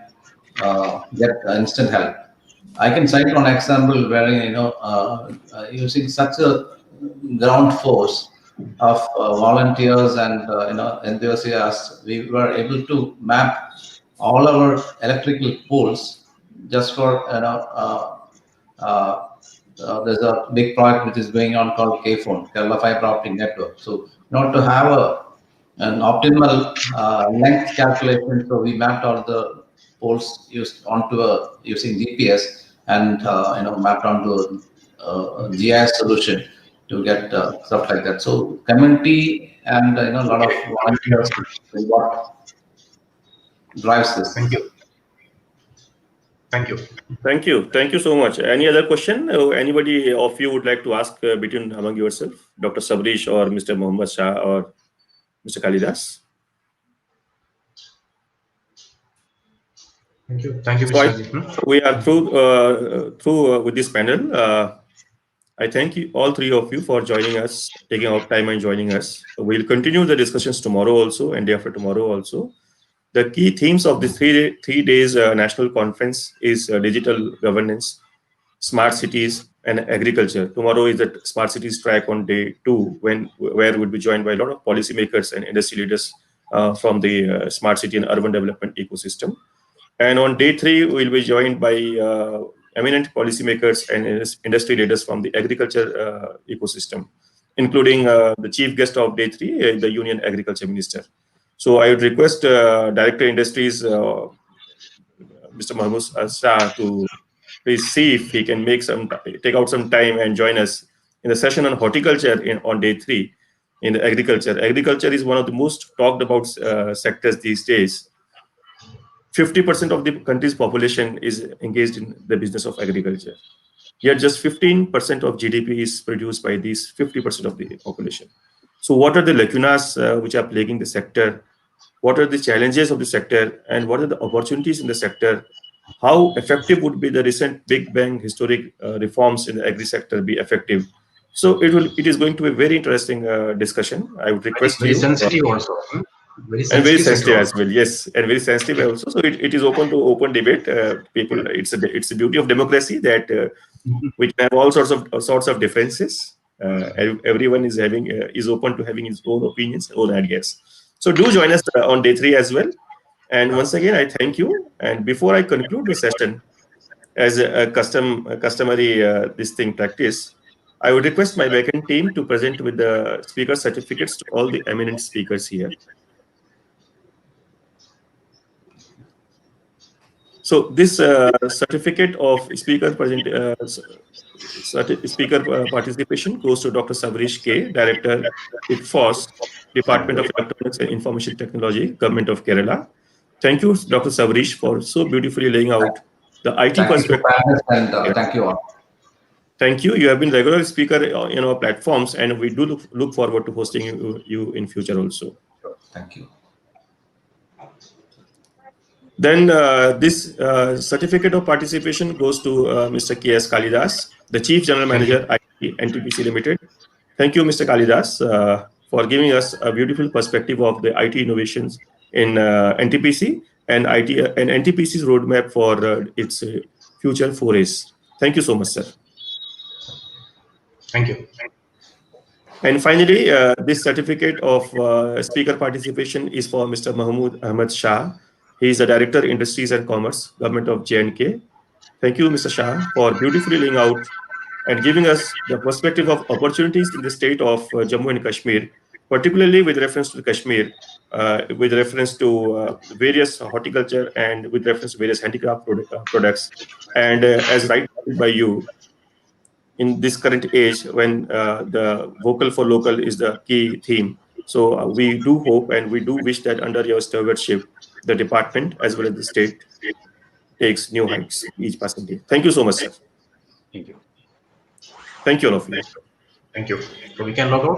get instant help. I can cite one example where using such a ground force of volunteers and enthusiasts, we were able to map all our electrical poles just for uh, there's a big project which is going on called K-Phone, Kerala Fiber Optic Network. So, in order to have an optimal length calculation, so we mapped all the poles used onto using GPS and mapped onto a GIS solution to get stuff like that. So, community and a lot of volunteers is what drives Thank this. you. Thank you. Thank you. Thank you so much. Any other question? Anybody of you would like to ask between among yourself, Dr. Sabrish or Mr. Mohammed Shah or Mr. Kalidas? Thank you. Thank you, So Mr. Ajit. we are through with this panel. I thank you, all three of you, for joining us, taking out time and joining us. We'll continue the discussions tomorrow also and day after tomorrow also. The key themes of this three days national conference is digital governance, smart cities, and agriculture. Tomorrow is the smart cities track on day 2, where we'll be joined by a lot of policymakers and industry leaders from the smart city and urban development ecosystem. And on day 3, we'll be joined by eminent policymakers and industry leaders from the agriculture ecosystem, including the chief guest of day 3, the Union Agriculture Minister. So I would request Director Industries, Mr. Mahmood Shah, to please see if he can take out some time and join us in the session on horticulture on day 3 in the agriculture. Agriculture is one of the most talked about sectors these days. 50% of the country's population is engaged in the business of agriculture. Yet just 15% of GDP is produced by these 50% of the population. So what are the lacunas which are plaguing the sector? What are the challenges of the sector? And what are the opportunities in the sector? How effective would be the recent Big Bang historic reforms in the agri sector be effective? So it is going to be a very interesting discussion. I would request Very you. sensitive also. Very And very sensitive sector sensitive as also. well, yes, and very sensitive also. So it is open to open debate. People, it's the beauty of democracy that we can have all sorts of differences. Everyone is open to having his own opinions, own ideas. So do join us on day 3 as well. And once again, I thank you. And before I conclude the session, as a customary this thing practice, I would request my backend team to present with the speaker certificates to all the eminent speakers here. So this certificate of speaker participation goes to Dr. Savrish K, Director, ITFOS, Department of Electronics and Information Technology, Government of Kerala. Thank you, Dr. Savrish, for so beautifully laying out the IT Thank you to perspective. panelists, and thank you all. Thank you. You have been regular speaker in our platforms, and we do look forward to hosting you in future also. Thank you. Then this certificate of participation goes to Mr. K.S. Kalidas, the Chief General Manager, IT NTPC Limited. Thank you, Mr. Kalidas, for giving us a beautiful perspective of the IT innovations in NTPC and NTPC's roadmap for its future forays. Thank you so much, sir. Thank you. And finally, this certificate of speaker participation is for Mr. Mahmood Ahmed Shah. He is the Director, Industries and Commerce, Government of J&K. Thank you, Mr. Shah, for beautifully laying out and giving us the perspective of opportunities in the state of Jammu and Kashmir, particularly with reference to Kashmir, with reference to various horticulture and with reference to various handicraft products. And as right by you, in this current age when the vocal for local is the key theme. So we do hope and we do wish that under your stewardship, the department as well as the state takes new heights each passing day. Thank you so much, sir. Thank you. Thank you, all of you. Thank you. So we can log out.